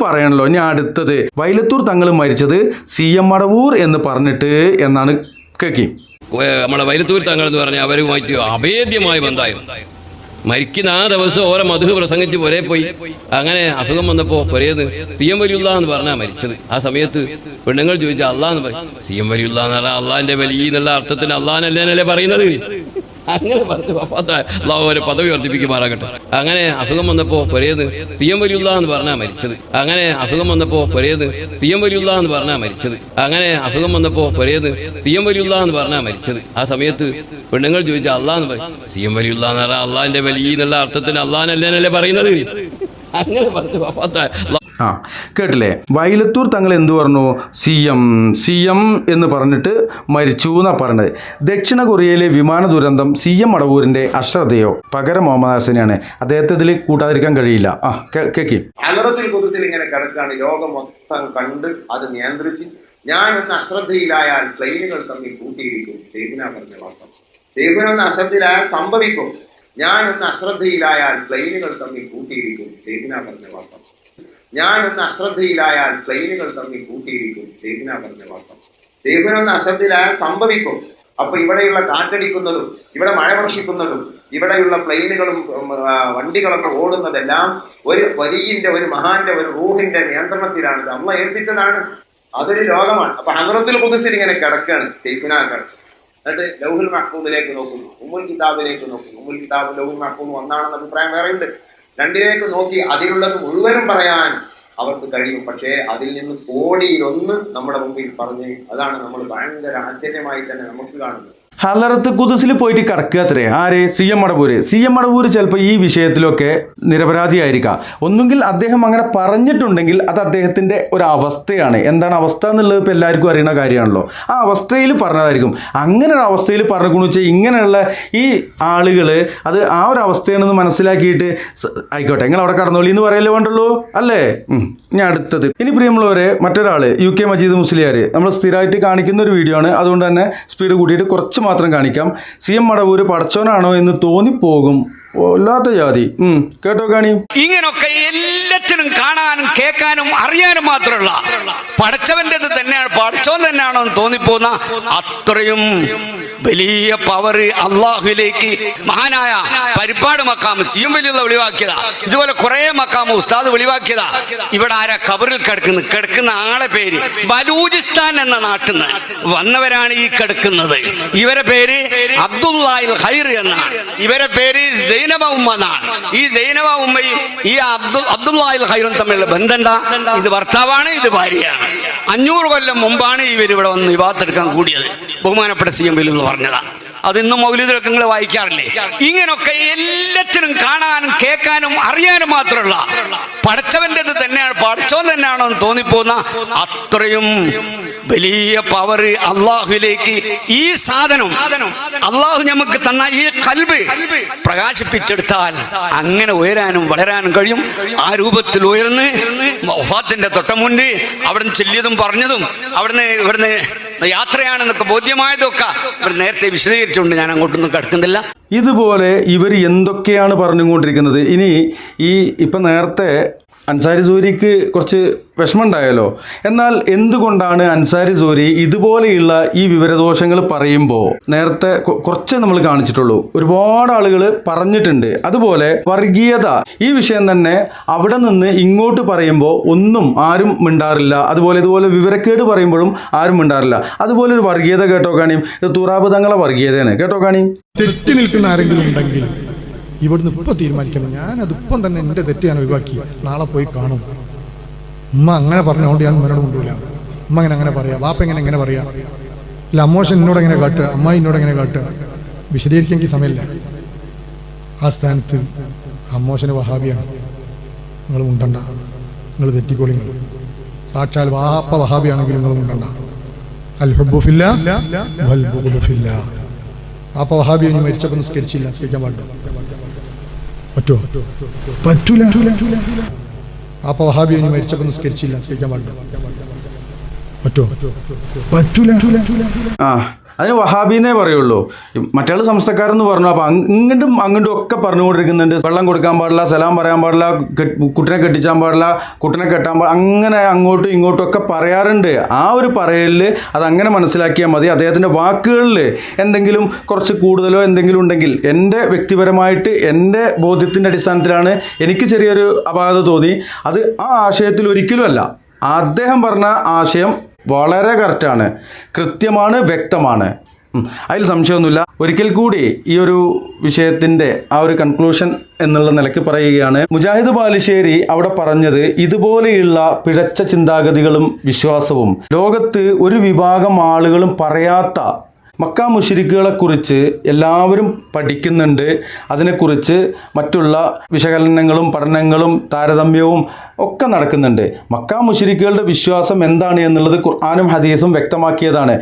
പറയണല്ലോ. ഇനി അടുത്തത് വൈലത്തൂർ തങ്ങൾ മരിച്ചത് CM മടവൂർ എന്ന് പറഞ്ഞിട്ട് എന്നാണ് കേക്കി. നമ്മളെ വൈലത്തൂർ തങ്ങൾ എന്ന് പറഞ്ഞാൽ അവരുമായിട്ട് അഭേദ്യമായ ബന്ധമായിരുന്നു. മരിക്കുന്ന ആ ദിവസം ഓരോ മധു പ്രസംഗിച്ച് പുരേ പോയി. അങ്ങനെ അസുഖം വന്നപ്പോൾ പുരേന്ന് CM വലിയുള്ള എന്ന് പറഞ്ഞാൽ മരിച്ചത്. ആ സമയത്ത് പെണ്ണുങ്ങൾ ചോദിച്ചാൽ അള്ളാഹ് എന്ന് പറയും. CM വലിയുള്ള എന്ന് പറഞ്ഞാൽ അള്ളാഹിൻ്റെ വലിയ എന്നുള്ള അർത്ഥത്തിന് അള്ളാഹിനല്ലേ പറയുന്നത്. അങ്ങനെ പറഞ്ഞ് അള്ളാഹു ഒരു പദവി വർദ്ധിപ്പിക്കുമാറാകട്ടെ. അങ്ങനെ അസുഖം വന്നപ്പോൾ പുരേന്ന് CM വലിയുള്ള എന്ന് പറഞ്ഞാൽ മരിച്ചത്. അങ്ങനെ അസുഖം വന്നപ്പോൾ പുരേന്ന് CM വലിയുള്ള എന്ന് പറഞ്ഞാൽ മരിച്ചത്. അങ്ങനെ അസുഖം വന്നപ്പോൾ പുരേന്ന് CM വലിയുള്ള എന്ന് പറഞ്ഞാൽ മരിച്ചത്. ആ സമയത്ത് പെണ്ണുങ്ങൾ ചോദിച്ചാൽ അള്ളാഹ് എന്ന് പറയും. CM വലിയുള്ള എന്ന് പറഞ്ഞാൽ അള്ളാഹിൻ്റെ വലിയ എന്നുള്ള അർത്ഥത്തിന് അള്ളാഹിനല്ലേ പറയുന്നത്. അങ്ങനെ പറഞ്ഞ് കേട്ടില്ലേ? വൈലത്തൂർ തങ്ങൾ എന്തു പറഞ്ഞു? CM എന്ന് പറഞ്ഞിട്ട് മരിച്ചു എന്നാ പറഞ്ഞത്. ദക്ഷിണ കൊറിയയിലെ വിമാന ദുരന്തം CM മടവൂരിന്റെ അശ്രദ്ധയോ പകരം മുഹമ്മദ് ഹസനെയാണ്. അദ്ദേഹത്തെ ഇതിൽ കൂട്ടാതിരിക്കാൻ കഴിയില്ല. കേക്കി. ഹലറത്തുൽ ഖുദ്സിൽ ഇങ്ങനെ കിടക്കാണ്, ലോകം മൊത്തം കണ്ട് അത് നിയന്ത്രിച്ച് ഞാനൊന്ന് അശ്രദ്ധയിലായാൽ പ്ലെയിനുകൾ തമ്മിൽ കൂട്ടിയിരിക്കും. സേബിന പറഞ്ഞ വാർത്ത. സേബിനൊന്ന് അശ്രദ്ധയിലായാൽ സംഭവിക്കും. ഞാനൊന്ന് അശ്രദ്ധയിലായാൽ പ്ലെയിനുകൾ തമ്മിൽ കൂട്ടിയിരിക്കും. സേബിന പറഞ്ഞ വാർത്ത. ഞാനൊന്ന് അശ്രദ്ധയിലായാൽ പ്ലെയിനുകൾ തമ്മിൽ കൂട്ടിയിരിക്കും. സേബിന പറഞ്ഞ വാർത്ത. സേബിനൊന്ന് അശ്രദ്ധയിലായാൽ സംഭവിക്കും. അപ്പൊ ഇവിടെയുള്ള കാറ്റടിക്കുന്നതും ഇവിടെ മഴ വർഷിക്കുന്നതും ഇവിടെയുള്ള പ്ലെയിനുകളും വണ്ടികളൊക്കെ ഓടുന്നതെല്ലാം ഒരു വലിയന്റെ ഒരു മഹാന്റെ ഒരു റൂഹിന്റെ നിയന്ത്രണത്തിലാണ്. അള്ളാഹ് ഏൽപ്പിച്ചതാണ്. അതൊരു ലോകമാണ്. അപ്പൊ ഹദ്റത്തുൽ ഖുദ്സിൽ ഇങ്ങനെ കിടക്കാണ് സൈഫിനാക്കൾ. എന്നിട്ട് ലൗഹുൽ മഹ്ഫൂദിലേക്ക് നോക്കുന്നു, ഉമ്മുൽ കിതാബിലേക്ക് നോക്കുന്നു. ഉമ്മുൽ കിതാബ് ലൗഹുൽ മഹ്ഫൂദ് ഒന്നാണെന്ന് അഭിപ്രായം വേറെ ഉണ്ട്. രണ്ടിലേക്ക് നോക്കി അതിലുള്ളത് മുഴുവനും പറയാൻ അവർക്ക് കഴിയും. പക്ഷേ അതിൽ നിന്ന് കോടിയിലൊന്ന് നമ്മുടെ മുമ്പിൽ പറഞ്ഞ് അതാണ് നമ്മൾ ഭയങ്കര ആശ്ചര്യമായി തന്നെ നമുക്ക് കാണുന്നത്. ഹലറത്ത് ഖുദ്സിൽ പോയിട്ട് കിടക്കുക അത്രേ. ആര്? CM മടവൂർ ചിലപ്പോൾ ഈ വിഷയത്തിലൊക്കെ നിരപരാധിയായിരിക്കാം. ഒന്നുകിൽ അദ്ദേഹം അങ്ങനെ പറഞ്ഞിട്ടുണ്ടെങ്കിൽ അത് അദ്ദേഹത്തിൻ്റെ ഒരു അവസ്ഥയാണ്. എന്താണ് അവസ്ഥ എന്നുള്ളത് ഇപ്പോൾ എല്ലാവർക്കും അറിയുന്ന കാര്യമാണല്ലോ. ആ അവസ്ഥയിൽ പറഞ്ഞതായിരിക്കും. അങ്ങനെ ഒരു അവസ്ഥയിൽ പറഞ്ഞുകൊണ്ടു വെച്ചാൽ ഇങ്ങനെയുള്ള ഈ ആളുകൾ അത് ആ ഒരു അവസ്ഥയാണെന്ന് മനസ്സിലാക്കിയിട്ട് ആയിക്കോട്ടെ നിങ്ങൾ അവിടെ കടന്നോളി എന്ന് പറയല്ലേ വേണ്ടുള്ളൂ അല്ലേ? ഇനി അടുത്തത്, ഇനി പ്രിയമുള്ളവരെ, മറ്റൊരാൾ UK മജീദ് മുസ്ലിയാർ നമ്മൾ സ്ഥിരമായിട്ട് കാണിക്കുന്ന ഒരു വീഡിയോ ആണ്. അതുകൊണ്ട് തന്നെ സ്പീഡ് കൂട്ടിയിട്ട് കുറച്ച് മാത്രം കാണിക്കാം. CM മടവൂർ പടച്ചോനാണോ എന്ന് തോന്നിപ്പോകും. വല്ലാത്ത ജാതി. കേട്ടോ കാണി. ഇങ്ങനൊക്കെ എല്ലാത്തിനും കാണാനും കേൾക്കാനും അറിയാനും മാത്രമുള്ള പടച്ചവൻ്റെത് തന്നെയാണ്, പടച്ചോൻ തന്നെയാണോ എന്ന് തോന്നിപ്പോന്ന അത്രയും വലിയ പവർ അള്ളാഹുലേക്ക് മഹാനായ പരിപ്പാട് മക്കാമ് CM വലിയുള്ള വെളിവാക്കിയതാ. ഇതുപോലെ കുറെ മക്കാമ് ഉസ്താദ് വെളിവാക്കിയതാ. ഇവിടെ ആരാ കബറിൽ കിടക്കുന്ന ആളെ പേര് ബലൂചിസ്ഥാൻ എന്ന നാട്ടിൽ നിന്ന് വന്നവരാണ് ഈ കിടക്കുന്നത്. ഇവരെ പേര് അബ്ദുല്ലാഹിൽ ഖൈർ എന്നാണ്. ഇവരെ പേര് സൈനബ ഉമ്മ എന്നാണ്. ഈ സൈനബ ഉമ്മയും ഈ അബ്ദുല്ലാഹിൽ ഖൈറും തമ്മിലുള്ള ബന്ധം എന്താ? ഇത് ഭർത്താവാണ്, ഇത് ഭാര്യയാണ്. 500 കൊല്ലം മുമ്പാണ് ഇവരിവിടെ വന്ന് വിവാഹത്തെടുക്കാൻ കൂടിയത്. ബഹുമാനപ്പെട്ട CM എന്ന് പറഞ്ഞതാ. അതിന്നും മൗലിദിലൊക്കെ നിങ്ങൾ വായിക്കാറില്ലേ? ഇങ്ങനൊക്കെ എല്ലാത്തിനും കാണാനും കേൾക്കാനും അറിയാനും മാത്രമുള്ള പടച്ചവൻ്റെത് തന്നെയാണ്, പടച്ചവൻ തന്നെയാണോ എന്ന് തോന്നിപ്പോകുന്ന അത്രയും വലിയ പവർ അള്ളാഹുവിലേക്ക് ഈ സാധനം അള്ളാഹു നമുക്ക് തന്ന ഈ കൽബ് പ്രകാശിപ്പിച്ചെടുത്താൽ അങ്ങനെ ഉയരാനും വളരാനും കഴിയും. ആ രൂപത്തിൽ ഉയർന്ന് വഫാത്തിന്റെ തൊട്ടമുണ്ട് അവിടുന്ന് ചൊല്ലിയതും പറഞ്ഞതും ഇവിടുന്ന് യാത്രയാണെന്നൊക്കെ ബോധ്യമായതൊക്കെ ഇവർ നേരത്തെ വിശദീകരിച്ചുകൊണ്ട് ഞാൻ അങ്ങോട്ടൊന്നും കിടക്കുന്നില്ല. ഇതുപോലെ ഇവർ എന്തൊക്കെയാണ് പറഞ്ഞുകൊണ്ടിരിക്കുന്നത്. ഇനി ഇപ്പം നേരത്തെ അൻസാരി സൂരിക്ക് കുറച്ച് വിഷമമുണ്ടായല്ലോ. എന്നാൽ എന്തുകൊണ്ടാണ് അൻസാരി സൂരി ഇതുപോലെയുള്ള ഈ വിവരദോഷങ്ങൾ പറയുമ്പോൾ നേരത്തെ കുറച്ച് നമ്മൾ കാണിച്ചിട്ടുള്ളൂ, ഒരുപാട് ആളുകൾ പറഞ്ഞിട്ടുണ്ട്. അതുപോലെ വർഗീയത ഈ വിഷയം തന്നെ അവിടെ നിന്ന് ഇങ്ങോട്ട് പറയുമ്പോൾ ഒന്നും ആരും മിണ്ടാറില്ല. ഇതുപോലെ വിവരക്കേട് പറയുമ്പോഴും ആരും മിണ്ടാറില്ല. അതുപോലെ ഒരു വർഗീയത കേട്ടോ കാണിയും, ഇത് തുറാബ് തങ്ങളെ വർഗീയതയാണ് കേട്ടോ കാണിയും. തെറ്റി നിൽക്കുന്ന ആരെങ്കിലും ഉണ്ടെങ്കിൽ ഇവിടുന്ന് ഇപ്പോൾ തീരുമാനിക്കണം. ഞാനതിപ്പം തന്നെ എൻ്റെ തെറ്റ് ഞാൻ ഒഴിവാക്കി നാളെ പോയി കാണും. ഉമ്മ അങ്ങനെ പറഞ്ഞുകൊണ്ട് ഞാൻ ഉമ്മനോട് കൊണ്ടുപോയില്ല. ഉമ്മ അങ്ങനെ പറയാം, വാപ്പ എങ്ങനെ പറയാം, അല്ല അമ്മോഷൻ എന്നോട് എങ്ങനെ കാട്ടുക, അമ്മായി എന്നോട് എങ്ങനെ കാട്ടുക, വിശദീകരിക്കാൻ എനിക്ക് സമയമില്ല. ആ സ്ഥാനത്ത് അമ്മോശന് വഹാബിയാണ്, നിങ്ങൾ മുണ്ടണ്ട, നിങ്ങൾ തെറ്റിക്കോളി. സാക്ഷാൽ വാപ്പ വഹാബിയാണെങ്കിലും നിങ്ങൾ മുണ്ടണ്ട. അൽ ഹുബ്ബു ഫില്ലാ വൽ ബുഗ്ദു ഫില്ലാ. വാപ്പ വഹാബി ഇനി മരിച്ചപ്പോൾ നിസ്കരിച്ചില്ല, നിസ്കരിക്കാൻ പാടില്ല, പറ്റൂല. വാപ്പ വഹാബി ഇനി മരിച്ചപ്പോൾ നിസ്കരിച്ചില്ല, നിസ്കരിക്കാൻ പാടില്ല, പറ്റൂല. അതിന് വഹാബിന്നേ പറയുള്ളൂ. മറ്റയാൾ സംസ്ഥക്കാരെന്ന് പറഞ്ഞു. അപ്പോൾ അങ്ങോട്ടും ഒക്കെ പറഞ്ഞുകൊണ്ടിരിക്കുന്നുണ്ട്. വെള്ളം കൊടുക്കാൻ പാടില്ല, സലാം പറയാൻ പാടില്ല, കുട്ടിനെ കെട്ടിച്ചാൻ പാടില്ല, കുട്ടിനെ കെട്ടാൻ പാടില്ല, അങ്ങനെ അങ്ങോട്ടും ഇങ്ങോട്ടും ഒക്കെ പറയാറുണ്ട്. ആ ഒരു പറയലിൽ അതങ്ങനെ മനസ്സിലാക്കിയാൽ മതി. അദ്ദേഹത്തിൻ്റെ വാക്കുകളിൽ എന്തെങ്കിലും കുറച്ച് കൂടുതലോ എന്തെങ്കിലും ഉണ്ടെങ്കിൽ എൻ്റെ വ്യക്തിപരമായിട്ട് എൻ്റെ ബോധ്യത്തിൻ്റെ അടിസ്ഥാനത്തിലാണ് എനിക്ക് ചെറിയൊരു അപാകത തോന്നി. അത് ആ ആശയത്തിൽ ഒരിക്കലുമല്ല. അദ്ദേഹം പറഞ്ഞ ആശയം വളരെ കറക്റ്റാണ്, കൃത്യമാണ്, വ്യക്തമാണ്, അതിൽ സംശയമൊന്നുമില്ല. ഒരിക്കൽ കൂടി ഈ ഒരു വിഷയത്തിൻ്റെ ആ ഒരു കൺക്ലൂഷൻ എന്നുള്ള നിലയ്ക്ക് പറയുകയാണ്, മുജാഹിദ് ബാലുശ്ശേരി അവിടെ പറഞ്ഞത് ഇതുപോലെയുള്ള പിഴച്ച ചിന്താഗതികളും വിശ്വാസവും ലോകത്ത് ഒരു വിഭാഗം ആളുകളും പറയാത്ത മക്ക മുശ്രിക്കുകളെക്കുറിച്ച് എല്ലാവരും പഠിക്കുന്നുണ്ട്. അതിനെക്കുറിച്ച് മറ്റുള്ള വിശകലനങ്ങളും പഠനങ്ങളും താരതമ്യവും ഒക്കെ നടക്കുന്നുണ്ട്. മക്ക മുശ്രിക്കുകളുടെ വിശ്വാസം എന്താണ് എന്നുള്ളത് ഖുർആനും ഹദീസും വ്യക്തമാക്കിയതാണ്.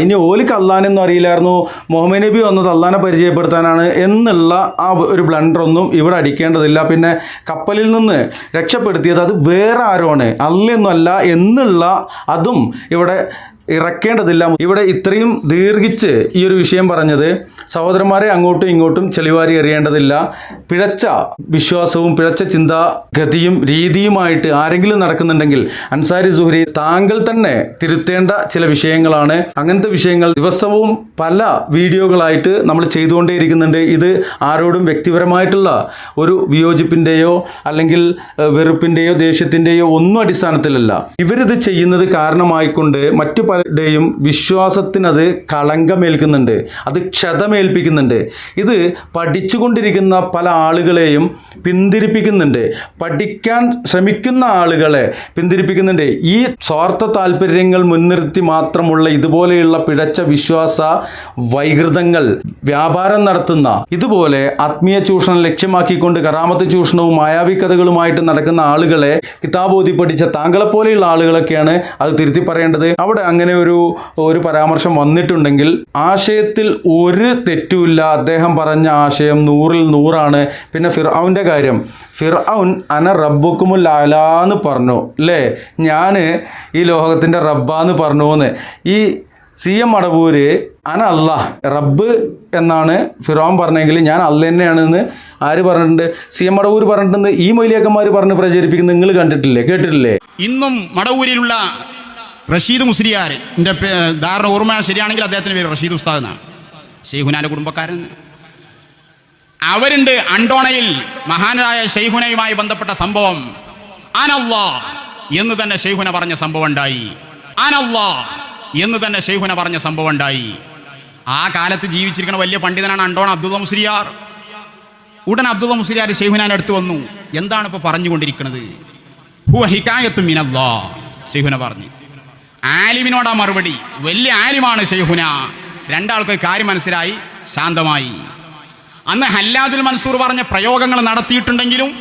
ഇനി ഓലിക്ക് അള്ളാനെന്നും അറിയില്ലായിരുന്നു, മുഹമ്മദ് നബി വന്നത് അള്ളാനെ പരിചയപ്പെടുത്താനാണ് എന്നുള്ള ആ ഒരു ബ്ലണ്ടറൊന്നും ഇവിടെ അടിക്കേണ്ടതില്ല. പിന്നെ കപ്പലിൽ നിന്ന് രക്ഷപ്പെടുത്തിയത് അത് വേറെ ആരോണ്, അല്ലയൊന്നുമല്ല എന്നുള്ള അതും ഇവിടെ ഇറക്കേണ്ടതില്ല. ഇവിടെ ഇത്രയും ദീർഘിച്ച് ഈ ഒരു വിഷയം പറഞ്ഞത് സഹോദരന്മാരെ അങ്ങോട്ടും ഇങ്ങോട്ടും ചെളിവാരി എറിയേണ്ടതില്ല. പിഴച്ച വിശ്വാസവും പിഴച്ച ചിന്താഗതിയും രീതിയുമായിട്ട് ആരെങ്കിലും നടക്കുന്നുണ്ടെങ്കിൽ അൻസാരി സുഹരി താങ്കൾ തന്നെ തിരുത്തേണ്ട ചില വിഷയങ്ങളാണ്. അങ്ങനത്തെ വിഷയങ്ങൾ ദിവസവും പല വീഡിയോകളായിട്ട് നമ്മൾ ചെയ്തുകൊണ്ടേയിരിക്കുന്നുണ്ട്. ഇത് ആരോടും വ്യക്തിപരമായിട്ടുള്ള ഒരു വിയോജിപ്പിൻ്റെയോ അല്ലെങ്കിൽ വെറുപ്പിൻ്റെയോ ദേഷ്യത്തിൻ്റെയോ ഒന്നും അടിസ്ഥാനത്തിലല്ല. ഇവരിത് ചെയ്യുന്നത് കാരണമായിക്കൊണ്ട് മറ്റു പലരുടെയും വിശ്വാസത്തിനത് കളങ്കമേൽക്കുന്നുണ്ട്, അത് ക്ഷതമേൽപ്പിക്കുന്നുണ്ട്. ഇത് പഠിച്ചുകൊണ്ടിരിക്കുന്ന പല ആളുകളെയും പിന്തിരിപ്പിക്കുന്നുണ്ട്, പഠിക്കാൻ ശ്രമിക്കുന്ന ആളുകളെ പിന്തിരിപ്പിക്കുന്നുണ്ട്. ഈ സ്വാർത്ഥ താല്പര്യങ്ങൾ മുൻനിർത്തി മാത്രമുള്ള ഇതുപോലെയുള്ള പിഴച്ച വിശ്വാസ വൈകൃതങ്ങൾ വ്യാപാരം നടത്തുന്ന, ഇതുപോലെ ആത്മീയ ചൂഷണം ലക്ഷ്യമാക്കിക്കൊണ്ട് കറാമത്ത് ചൂഷണവും മായാവി കഥകളുമായിട്ട് നടക്കുന്ന ആളുകളെ കിതാബോധി പഠിച്ച താങ്കളെപ്പോലെയുള്ള ആളുകളൊക്കെയാണ് അത് തിരുത്തി പറയേണ്ടത്. അവിടെ അങ്ങനെ ഒരു പരാമർശം വന്നിട്ടുണ്ടെങ്കിൽ ആശയത്തിൽ ഒരു തെറ്റുമില്ല. അദ്ദേഹം പറഞ്ഞ ആശയം 100ൽ 100ആണ്. പിന്നെ ഫിർഔൻ്റെ കാര്യം, ഫിർഔൻ അന റബ്ബുക്കുമുൽ അലാന്ന് പറഞ്ഞു അല്ലേ, ഞാൻ ഈ ലോകത്തിൻ്റെ റബ്ബാന്ന് പറഞ്ഞു എന്ന്. ഈ CM മടവൂര് അന അല്ലാഹ് റബ്ബ് എന്നാണ് ഫിർഔൻ പറഞ്ഞെങ്കിൽ ഞാൻ അല്ല തന്നെയാണെന്ന് ആര് പറഞ്ഞിട്ടുണ്ട്? CM മടവൂർ പറഞ്ഞിട്ടുണ്ട്. ഈ മൊയ്ലിയാക്കന്മാർ പറഞ്ഞ് പ്രചരിപ്പിക്കുന്നത് നിങ്ങൾ കണ്ടിട്ടില്ലേ, കേട്ടിട്ടില്ലേ? ഇന്നും മടവൂരിലുള്ള റഷീദ് മുസ്ലിയാർ, എൻ്റെ ധാരണ ഓർമ്മ ശരിയാണെങ്കിൽ അദ്ദേഹത്തിൻ്റെ പേര് റഷീദ് ഉസ്താദ് എന്നാണ്, ഷെയ്ഖുനാൻ്റെ കുടുംബക്കാരൻ. അവരുണ്ട് അണ്ടോണയിൽ മഹാനായ ഷെയ്ഖുനയുമായി ബന്ധപ്പെട്ട സംഭവം. അനല്ലാ എന്ന് തന്നെ ഷെയ്ഖുന പറഞ്ഞ സംഭവം ഉണ്ടായി. അനല്ലാ എന്ന് തന്നെ ഷെയ്ഖുന പറഞ്ഞ സംഭവം ഉണ്ടായി. ആ കാലത്ത് ജീവിച്ചിരിക്കുന്ന വലിയ പണ്ഡിതനാണ് അണ്ടോണ അബ്ദുള്ള മുസ്ലിയാർ. ഉടൻ അബ്ദുള്ള മുസ്ലിയാർ ഷെയ്ഖുനാന്റെ അടുത്ത് വന്നു. എന്താണ് ഇപ്പോൾ പറഞ്ഞുകൊണ്ടിരിക്കുന്നത്? ഹുവ ഹികായത്തും മിനല്ലാഹ്, ഷെയ്ഖുന പറഞ്ഞു. ആലിമിനോടാ മറുപടി. വലിയ ആലിമാണ് ഷെയ്ഖുന. രണ്ടാൾക്ക് കാര്യം മനസ്സിലായി, ശാന്തമായി. അന്ന് ഹല്ലാജുൽ മൻസൂർ പറഞ്ഞ പ്രയോഗങ്ങൾ നടത്തിയിട്ടുണ്ടെങ്കിലും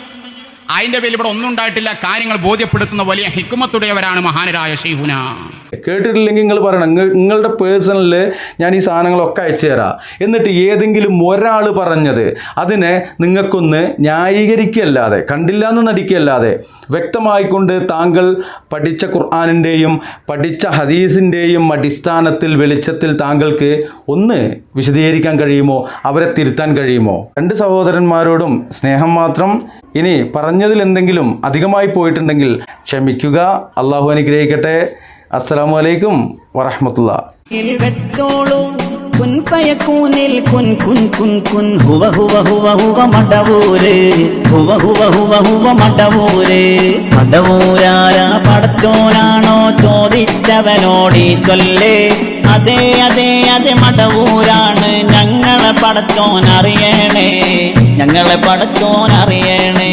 അതിൻ്റെ പേരിൽ ഇവിടെ ഒന്നും ഉണ്ടായിട്ടില്ല. കാര്യങ്ങൾ ബോധ്യപ്പെടുത്തുന്ന വലിയ ഹിക്മത്തുടയവരാണ് മഹാനരായ ഷെയ്ഖുന. കേട്ടിട്ടില്ലെങ്കിൽ നിങ്ങൾ പറയണം, നിങ്ങളുടെ പേഴ്സണലിൽ ഞാൻ ഈ സാധനങ്ങളൊക്കെ അയച്ചു തരാം. എന്നിട്ട് ഏതെങ്കിലും ഒരാൾ പറഞ്ഞത് അതിനെ നിങ്ങൾക്കൊന്ന് ന്യായീകരിക്കുകയല്ലാതെ, കണ്ടില്ല എന്ന് നടിക്കുകയല്ലാതെ, വ്യക്തമായിക്കൊണ്ട് താങ്കൾ പഠിച്ച ഖുർആനിൻ്റെയും പഠിച്ച ഹദീസിൻ്റെയും അടിസ്ഥാനത്തിൽ വെളിച്ചത്തിൽ താങ്കൾക്ക് ഒന്ന് വിശദീകരിക്കാൻ കഴിയുമോ? അവരെ തിരുത്താൻ കഴിയുമോ? രണ്ട് സഹോദരന്മാരോടും സ്നേഹം മാത്രം. ഇനി പറഞ്ഞതിൽ എന്തെങ്കിലും അധികമായി പോയിട്ടുണ്ടെങ്കിൽ ക്ഷമിക്കുക. അള്ളാഹു അനുഗ്രഹിക്കട്ടെ. അസ്സലാമു അലൈക്കും വറഹ്മത്തുള്ളാഹി. കുൻ ഫയകൂനിൽ കുൻ കുൻ കുൻ കുൻ ഹുവ ഹുവ ഹുവ ഹുവ മടവൂര് ഹുവ ഹുവ ഹുവ ഹുവ മടവൂര്. മടവൂരാരാ പടച്ചോനാണോ ചോദിച്ചവനോടി ചൊല്ലേ. അതെ അതെ അതെ മടവൂരാണ് ഞങ്ങളെ പടച്ചോൻ അറിയണേ, ഞങ്ങളെ പടച്ചോൻ അറിയണേ.